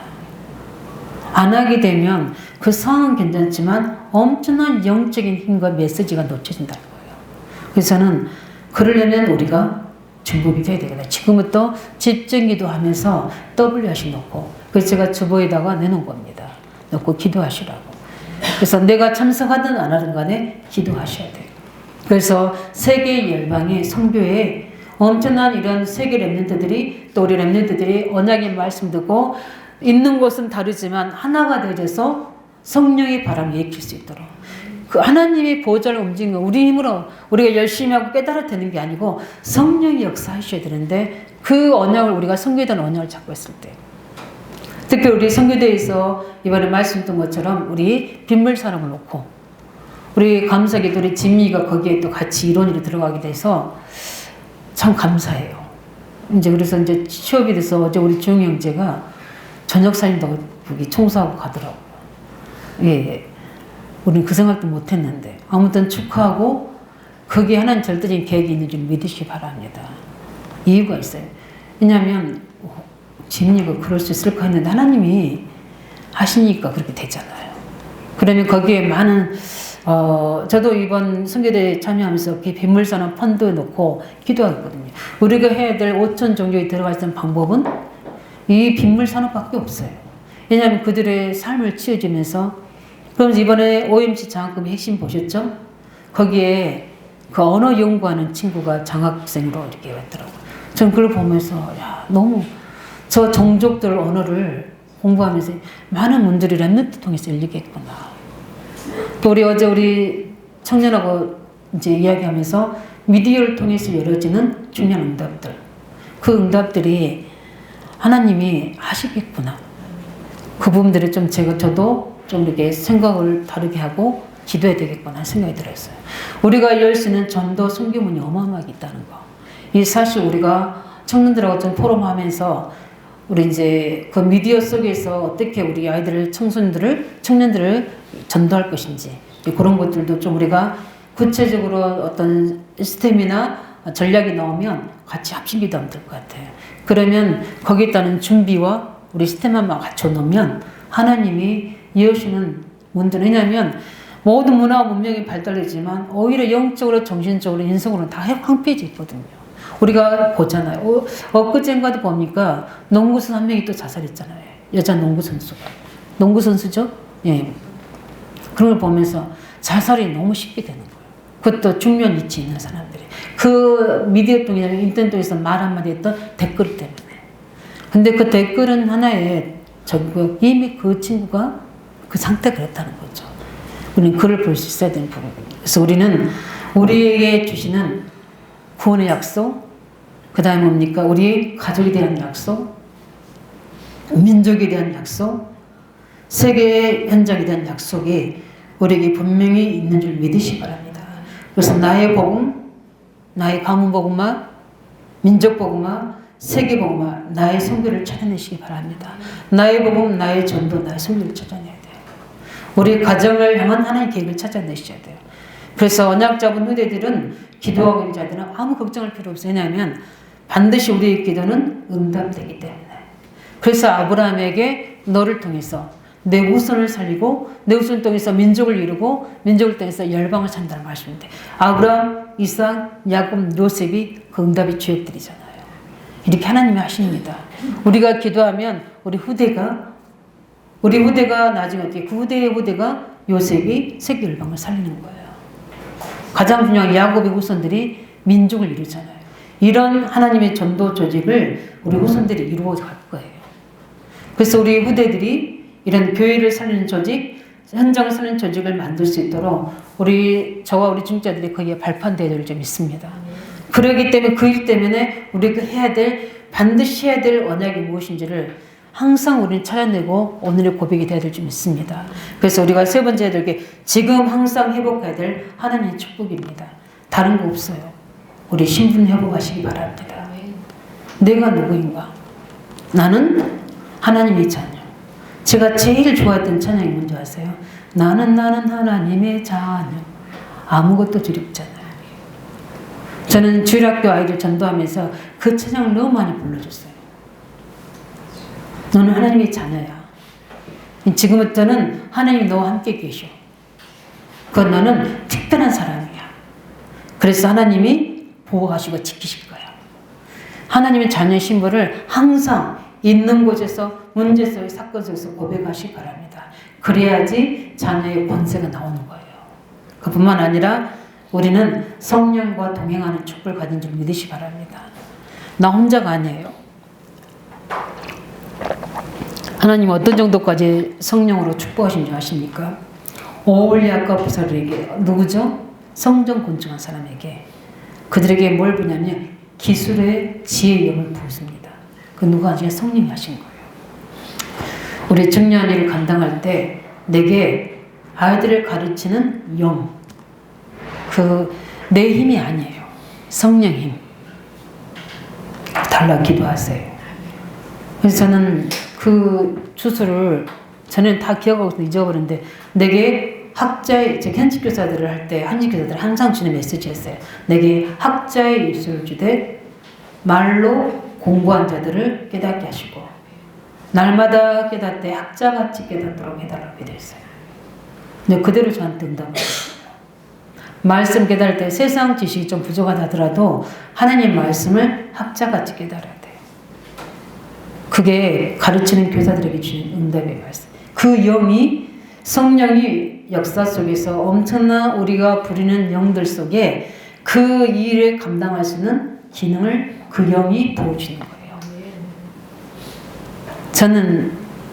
안 하게 되면 그 상황은 괜찮지만 엄청난 영적인 힘과 메시지가 놓쳐진다는 거예요. 그래서 저는 그러려면 우리가 중보기 돼야 되겠다. 지금부터 집중기도 하면서 WRC 놓고, 그래서 제가 주보에다가 내놓은 겁니다. 놓고 기도하시라고. 그래서 내가 참석하든 안 하든 간에 기도하셔야 돼요. 그래서 세계 열방의 선교에 엄청난 이런 세계 렘넌트들이 또 우리 렘넌트들이 언약의 말씀 듣고 있는 곳은 다르지만 하나가 되어서 성령의 바람을 일으킬 수 있도록 그 하나님의 보좌를 움직이는 거 우리 힘으로 우리가 열심히 하고 깨달아 되는 게 아니고 성령이 역사하셔야 되는데 그 언약을 우리가 선교회단 언약을 잡고 있을 때 특히 우리 선교대에서 이번에 말씀드린 것처럼 우리 빗물 사람을 놓고 우리 감사기도 우리 진미가 거기에 또 같이 일원으로 들어가게 돼서 참 감사해요. 이제 그래서 이제 취업이 돼서 어제 우리 주영 형제가 저녁 살린다고 거기 청소하고 가더라고요. 예. 우리는 그 생각도 못 했는데. 아무튼 축하하고 거기에 하나님 절대적인 계획이 있는 줄 믿으시기 바랍니다. 이유가 있어요. 왜냐하면 진미가 그럴 수 있을까 했는데 하나님이 하시니까 그렇게 되잖아요. 그러면 거기에 많은 저도 이번 선교대에 참여하면서 빗물산업 펀드에 넣고 기도하거든요. 우리가 해야 될 5천 종교에 들어갈 수 있는 방법은 이 빗물산업밖에 없어요. 왜냐하면 그들의 삶을 치유지면서 그럼 이번에 OMC 장학금 핵심 보셨죠? 거기에 그 언어 연구하는 친구가 장학생으로 이렇게 왔더라고요. 전 그걸 보면서 야 너무 저 종족들 언어를 공부하면서 많은 분들이 렘넌트 통해서 열리겠구나. 또 어제 우리 청년하고 이제 이야기하면서 미디어를 통해서 열어지는 중요한 응답들. 그 응답들이 하나님이 하시겠구나. 그 부분들을 좀 저도 좀 이렇게 생각을 다르게 하고 기도해야 되겠구나 하는 생각이 들었어요. 우리가 열 수 있는 전도 선교문이 어마어마하게 있다는 거. 이 사실 우리가 청년들하고 좀 포럼하면서 우리 이제 그 미디어 속에서 어떻게 우리 아이들을 청년들을 전도할 것인지 그런 것들도 좀 우리가 구체적으로 어떤 시스템이나 전략이 나오면 같이 합심기도하면 될 것 같아요. 그러면 거기에 따른 준비와 우리 시스템만 갖춰 놓으면 하나님이 이어주는 문제는 왜냐하면 모든 문화와 문명이 발달되지만 오히려 영적으로 정신적으로 인성으로 다 황폐해져 있거든요. 우리가 보잖아요. 엊그젠가도 보니까 농구선 한 명이 또 자살했잖아요. 여자 농구 선수가. 농구 선수죠? 예. 그런 걸 보면서 자살이 너무 쉽게 되는 거예요. 그것도 중요한 위치에 있는 사람들이. 그 미디어 통이나 인터넷 통해서 말 한마디 했던 댓글 때문에. 근데 그 댓글은 하나의 이미 그 친구가 그 상태가 그랬다는 거죠. 우리는 그를 볼 수 있어야 되는 부분입니다. 그래서 우리는 우리에게 주시는 구원의 약속, 그 다음에 뭡니까? 우리 가족에 대한 약속, 민족에 대한 약속, 세계 현장에 대한 약속이 우리에게 분명히 있는 줄 믿으시기 바랍니다. 그래서 나의 복음, 나의 가문 복음화, 민족 복음화, 세계 복음화, 나의 선교를 찾아내시기 바랍니다. 나의 복음, 나의 전도, 나의 선교를 찾아내야 돼요. 우리 가정을 향한 하나님의 계획을 찾아내셔야 돼요. 그래서 언약 잡은 후대들은 기도하고 있는 자들은 아무 걱정할 필요 없어요. 왜냐하면 반드시 우리의 기도는 응답되기 때문에. 그래서 아브라함에게 너를 통해서 내 후손을 살리고 내 후손을 통해서 민족을 이루고 민족을 통해서 열방을 산다는 말씀인데 아브라함, 이삭, 야곱, 요셉이 그 응답의 주역들이잖아요. 이렇게 하나님이 하십니다. 우리가 기도하면 우리 후대가 나중에 어떻게 그 후대의 후대가 요셉이 세계 열방을 살리는 거예요. 가장 중요한 야곱의 후손들이 민족을 이루잖아요. 이런 하나님의 전도 조직을 우리 후손들이 이루어갈 거예요. 그래서 우리 후대들이 이런 교회를 살리는 조직, 현장을 살리는 조직을 만들 수 있도록 저와 우리 중자들이 거기에 발판되어야 될 점이 있습니다. 그러기 때문에 그 일 때문에 우리가 반드시 해야 될 언약이 무엇인지를 항상 우리는 찾아내고 오늘의 고백이 되어야 될 점이 있습니다. 그래서 우리가 세 번째 해야 될 게 지금 항상 회복해야 될 하나님의 축복입니다. 다른 거 없어요. 우리 신분 회복하시기 바랍니다. 내가 누구인가? 나는 하나님의 자녀. 제가 제일 좋아했던 찬양이 뭔지 아세요? 나는 하나님의 자녀. 아무것도 두렵잖아요. 저는 주일학교 아이들 전도하면서 그 찬양을 너무 많이 불러줬어요. 너는 하나님의 자녀야. 지금부터는 하나님이 너와 함께 계셔. 그건 너는 특별한 사람이야. 그래서 하나님이 보호하시고 지키실 거야. 하나님의 자녀의 신분을 항상 있는 곳에서 문제 속에 사건 속에서 고백하시기 바랍니다. 그래야지 자녀의 권세가 나오는 거예요. 그뿐만 아니라 우리는 성령과 동행하는 축복을 가진 줄 믿으시기 바랍니다. 나 혼자가 아니에요. 하나님 어떤 정도까지 성령으로 축복하신 줄 아십니까? 오홀리아과 부사들에게 누구죠? 성전 건축한 사람에게 그들에게 뭘 부냐면 기술의 지혜의 영을 부었습니다. 그 누가 아니라 성령이 하신 거예요. 우리 중요한 일을 감당할 때 내게 아이들을 가르치는 영, 내 힘이 아니에요. 성령 힘. 달라 기도하세요. 그래서 저는 그 주소를 저는 다 기억하고 잊어버렸는데 내게 학자의 현직 교사들을 할 때 한직 교사들 항상 주는 메시지였어요. 내게 학자의 입술을 주되 말로 공부한 자들을 깨닫게 하시고 날마다 깨닫되 학자같이 깨닫도록 해달라고 되어 있어요. 근데 그대로 저한테 응답하셨어요. 말씀 깨달을 때 세상 지식이 좀 부족하다 하더라도 하나님 말씀을 학자같이 깨달아야 돼요. 그게 가르치는 교사들에게 주는 응답의 말씀. 그 영이 성령이 역사 속에서 엄청난 우리가 부리는 영들 속에 그 일을 감당할 수 있는 기능을 그 영이 부어주는 거예요. 저는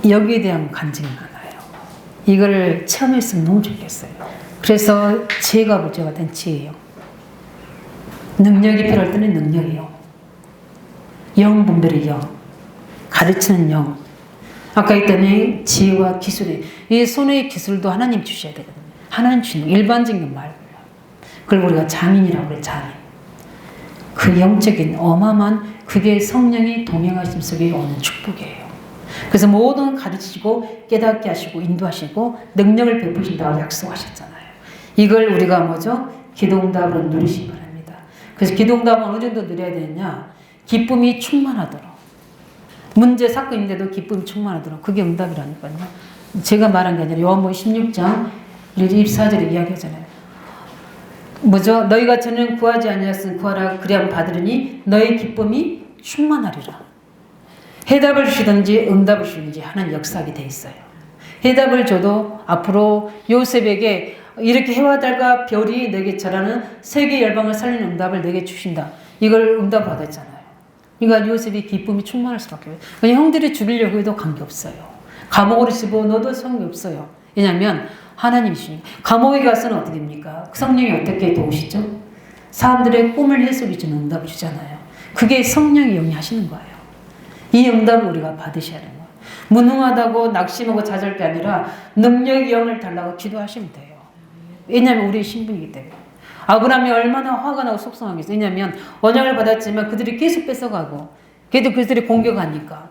여기에 대한 간증이 많아요. 이걸 체험했으면 너무 좋겠어요. 그래서 지혜가 문제가 된 지혜요. 능력이 필요할 때는 능력이요. 영 분별의 영. 가르치는 영. 아까 했더니 지혜와 기술이 이 손의 기술도 하나님 주셔야 되거든요. 하나님 주는 일반적인 것 말고요. 그걸 우리가 장인이라고 그래요. 장인. 그 영적인 어마어마한 그게 성령이 동행하심 속에 오는 축복이에요. 그래서 모든 가르치시고 깨닫게 하시고 인도하시고 능력을 베푸신다고 약속하셨잖아요. 이걸 우리가 뭐죠? 기도응답으로 누리시기 바랍니다. 그래서 기도응답은 어느 정도 누려야 되느냐? 기쁨이 충만하도록. 문제 사건인데도 기쁨이 충만하도록. 그게 응답이라니까요. 제가 말한 게 아니라 요한복음 16장 24절에 이야기하잖아요. 뭐죠? 너희가 저는 구하지 아니하였으니 구하라 그리하면 받으리니 너의 기쁨이 충만하리라. 해답을 주시든지 응답을 주시든지 하는 역사하게 돼 있어요. 해답을 줘도 앞으로 요셉에게 이렇게 해와 달과 별이 내게 절하는 세계 열방을 살리는 응답을 내게 주신다. 이걸 응답 받았잖아요. 그러니까 요셉이 기쁨이 충만할 수밖에 없어요. 그냥 형들이 죽이려고 해도 관계없어요. 감옥으로 집어넣어도 관계없어요. 왜냐하면 하나님이시니까. 감옥에 가서는 어떻게 됩니까? 성령이 어떻게 도우시죠? 사람들의 꿈을 해석해 주는 응답을 주잖아요. 그게 성령이 영위하시는 거예요. 이 응답을 우리가 받으셔야 하는 거예요. 무능하다고 낙심하고 좌절할 게 아니라 능력의 영을 달라고 기도하시면 돼요. 왜냐하면 우리의 신분이기 때문에. 아브라함이 얼마나 화가 나고 속상하겠어요. 왜냐하면 언약을 받았지만 그들이 계속 뺏어가고 그래도 그들이 공격하니까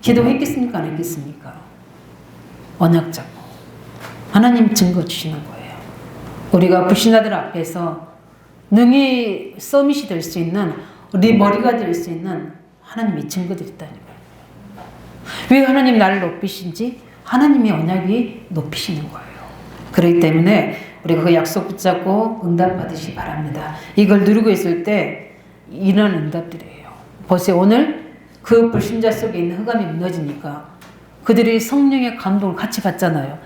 기도했겠습니까? 안 했겠습니까? 언약 잡고 하나님 증거 주시는 거예요. 우리가 불신자들 앞에서 능히 서밋이 될 수 있는 우리 머리가 될 수 있는 하나님의 증거들이 있다니까요. 왜 하나님 나를 높이신지 하나님의 언약이 높이시는 거예요. 그렇기 때문에 우리가 그 약속 붙잡고 응답 받으시기 바랍니다. 이걸 누리고 있을 때 이런 응답들이에요. 보세요. 오늘 그 불신자 속에 있는 흑암이 무너지니까 그들이 성령의 감동을 같이 받잖아요.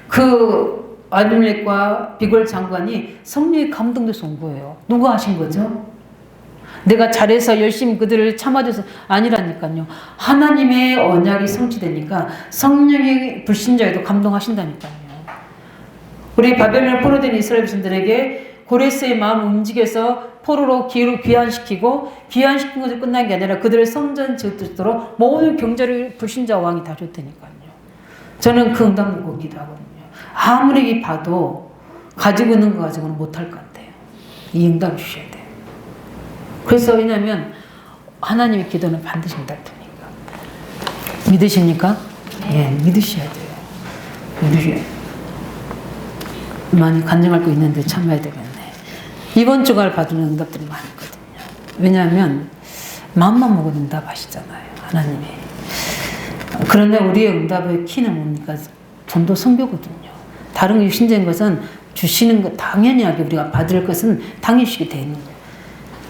그 아비멜렉과 비골 장관이 성령의 감동돼서 온 거예요. 누가 하신 거죠? 내가 잘해서 열심히 그들을 참아줘서 아니라니까요. 하나님의 언약이 성취되니까 성령의 불신자에도 감동하신다니까요. 우리 바벨론에 포로된 이스라엘 백성들에게 고레스의 마음을 움직여서 포로로 귀환시키고 귀환시킨 것이 끝난 게 아니라 그들을 성전 지을 모든 경제를 불신자 왕이 다 줬다니까요. 저는 그 응답을 꼭 기도하거든요. 아무리 봐도 가지고 있는 거 가지고는 못할 것 같아요. 이 응답을 주셔야 돼요. 그래서 왜냐하면 하나님의 기도는 반드시 응답되니까. 믿으십니까? 예, 믿으셔야 돼요. 믿으셔야 돼요. 많이 간증할 거 있는데 참아야 되겠네. 이번 주가 받는 응답들이 많거든요. 왜냐하면 마음만 먹어도 응답하시잖아요. 하나님이. 그런데 우리의 응답의 키는 뭡니까? 전도 선교거든요. 다른 육신적인 것은 주시는 것 당연히 하게 우리가 받을 것은 당연시게 되어 있는 거예요.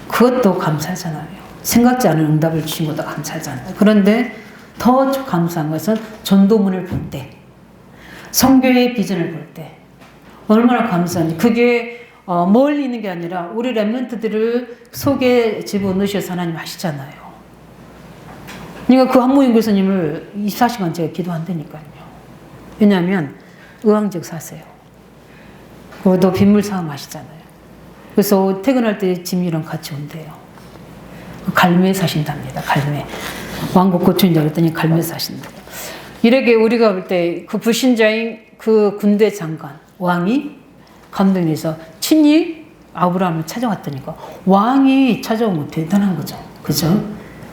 그것도 감사하잖아요. 생각지 않은 응답을 주신 것도 감사하잖아요. 그런데 더 감사한 것은 전도문을 볼 때, 선교의 비전을 볼 때 얼마나 감사한지. 그게 멀리 있는 게 아니라 우리 렘넌트들을 속에 집어넣으셔서 하나님 하시잖아요. 그러니까 그 한무인 교수님을 24시간 제가 기도한다니까요. 왜냐하면 의왕지역 사세요. 그리고 빗물 싸움 하시잖아요. 그래서 퇴근할 때 짐이랑 같이 온대요. 갈매에 사신답니다. 갈매. 왕국 고촌인 줄 알았더니 갈매에 사신다고. 이렇게 우리가 볼 때 그 불신자인 그 군대 장관, 왕이 감동해서 친히 아브라함을 찾아왔다니까. 왕이 찾아오면 대단한 거죠. 그죠?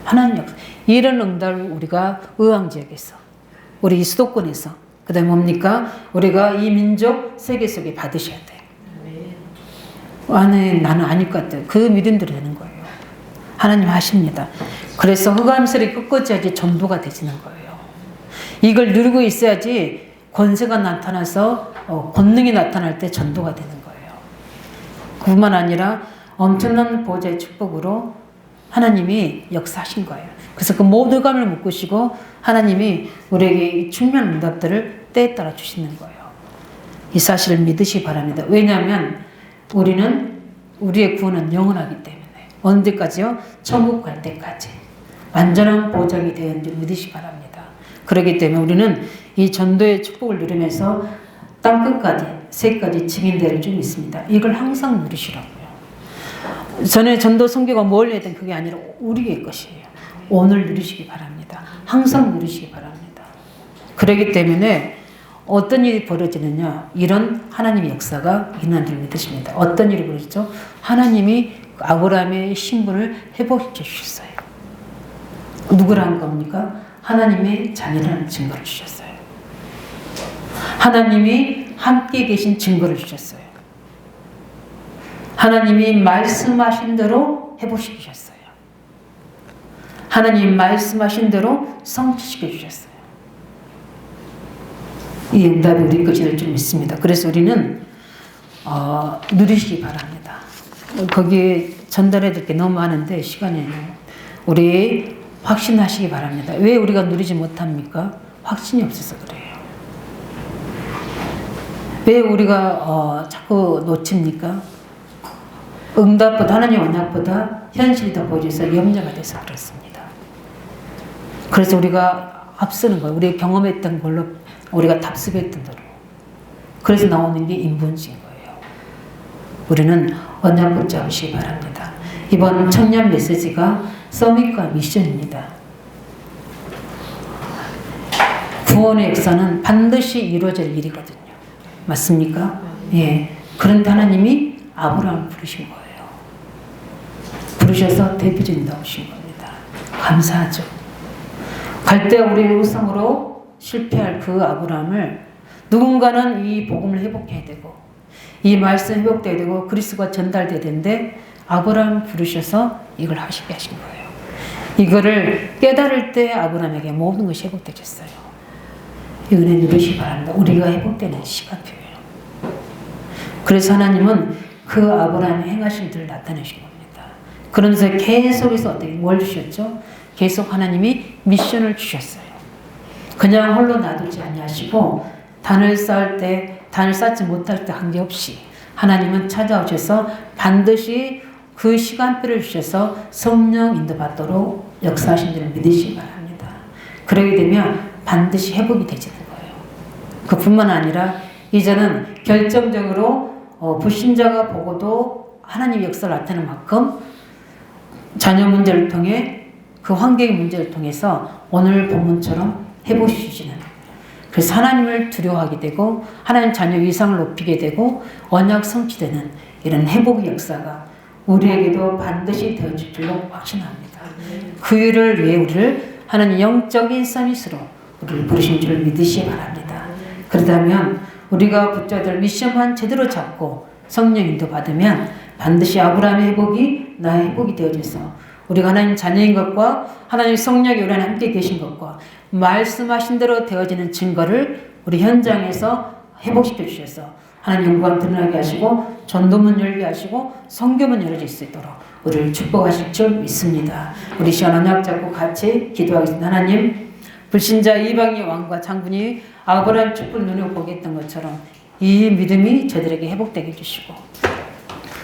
하나님 역사. 이런 응답을 우리가 의왕지역에서, 우리 수도권에서, 그 다음에 뭡니까? 우리가 이 민족 세계 속에 받으셔야 돼요. 나는 아닐 것 같아요. 그 믿음대로 되는 거예요. 하나님 하십니다. 그래서 흑암설이 끝까지 전도가 되시는 거예요. 이걸 누리고 있어야지 권세가 나타나서 권능이 나타날 때 전도가 되는 거예요. 그뿐만 아니라 엄청난 보좌의 축복으로 하나님이 역사하신 거예요. 그래서 그 모든 감을 묶으시고 하나님이 우리에게 이 중요한 응답들을 때에 따라 주시는 거예요. 이 사실을 믿으시기 바랍니다. 왜냐하면 우리는 우리의 구원은 영원하기 때문에. 언제까지요? 천국 갈 때까지 완전한 보장이 되는 줄 믿으시기 바랍니다. 그렇기 때문에 우리는 이 전도의 축복을 누리면서 땅끝까지 세까지 증인되는 줄 믿습니다. 이걸 항상 누리시라고요. 전에 전도 선교가 뭘 해야 된 그게 아니라 우리의 것이에요. 오늘 누리시기 바랍니다. 항상 누리시기 바랍니다. 그렇기 때문에 어떤 일이 벌어지느냐, 이런 하나님의 역사가 일어난 줄 믿으십니다. 어떤 일이 벌어지죠? 하나님이 아브라함의 신분을 회복시켜 주셨어요. 누구라는 겁니까? 하나님의 자녀라는 증거를 주셨어요. 하나님이 함께 계신 증거를 주셨어요. 하나님이 말씀하신 대로 회복시키셨어요. 하나님 말씀하신 대로 성취시켜 주셨어요. 이 응답이 우리 것이 될 줄 믿습니다. 그래서 우리는 누리시기 바랍니다. 거기에 전달해야 될 게 너무 많은데 시간이 우리 확신하시기 바랍니다. 왜 우리가 누리지 못합니까? 확신이 없어서 그래요. 왜 우리가 자꾸 놓칩니까? 응답보다, 하나님 언약보다 현실이 더 보여져서 염려가 돼서 그렇습니다. 그래서 우리가 앞서는 거예요. 우리가 경험했던 걸로 우리가 답습했던 대로. 그래서 나오는 게 인본주의인 거예요. 우리는 언약 붙잡으시기 바랍니다. 이번 청년 메시지가 서밋과 미션입니다. 구원의 역사는 반드시 이루어질 일이거든요. 맞습니까? 예. 그런데 하나님이 아브라함을 부르신 거예요. 부르셔서 대표적인 나오신 겁니다. 감사하죠. 갈대아 우리의 우상으로 실패할 그 아브라함을 누군가는 이 복음을 회복해야 되고 이 말씀 회복돼야 되고 그리스도가 전달돼야 되는데 아브라함을 부르셔서 이걸 하시게 하신 거예요. 이거를 깨달을 때 아브라함에게 모든 것이 회복되셨어요. 이 은혜 누리시기 바랍니다. 우리가 회복되는 시간표예요. 그래서 하나님은 그 아브라함의 행하심들을 나타내신 겁니다. 그러면서 계속해서 어떻게 뭘 주셨죠? 계속 하나님이 미션을 주셨어요. 그냥 홀로 놔두지 아니하시고 단을 쌓을 때, 단을 쌓지 못할 때 관계없이 하나님은 찾아오셔서 반드시 그 시간표를 주셔서 성령 인도받도록 역사하신 줄을 믿으시기 바랍니다. 그러게 되면 반드시 회복이 되시는 거예요. 그뿐만 아니라 이제는 결정적으로 불신자가 보고도 하나님 역사를 나타내는 만큼 자녀 문제를 통해 그 환경의 문제를 통해서 오늘 본문처럼 해보시는, 그래서 하나님을 두려워하게 되고 하나님 자녀 위상을 높이게 되고 언약 성취되는 이런 회복의 역사가 우리에게도 반드시 되어질 줄로 확신합니다. 그 일을 위해 우리를 하나님 영적인 서밋으로 우리를 부르신 줄 믿으시기 바랍니다. 그렇다면 우리가 붙잡을 미션만 제대로 잡고 성령 인도 받으면 반드시 아브라함의 회복이 나의 회복이 되어져서 우리가 하나님 자녀인 것과 하나님 성령이 우리 안에 함께 계신 것과 말씀하신 대로 되어지는 증거를 우리 현장에서 회복시켜 주셔서 하나님 영광 드러나게 하시고 전도문 열게 하시고 선교문 열어질 수 있도록 우리를 축복하실 줄 믿습니다. 우리 시간 언약 잡고 같이 기도하겠습니다. 하나님, 불신자 이방의 왕과 장군이 아브라함 축복을 눈으로 보게 했던 것처럼 이 믿음이 저들에게 회복되게 해주시고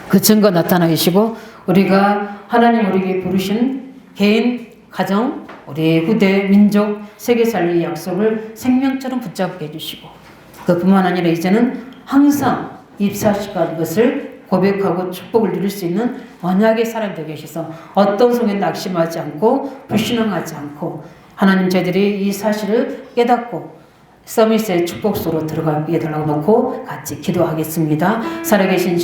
그 증거 나타나게 하시고 우리가 하나님 우리에게 부르신 개인, 가정, 우리 후대, 민족, 세계 살리의 약속을 생명처럼 붙잡게 해주시고 그뿐만 아니라 이제는 항상 입사시간 것을 고백하고 축복을 누릴 수 있는 언약의 사람이 되게 하셔서 어떤 속에 낙심하지 않고 불신앙하지 않고 하나님 저희들이 이 사실을 깨닫고 서밋의 축복 속으로 들어가게 해달라고 놓고 같이 기도하겠습니다. 살아계신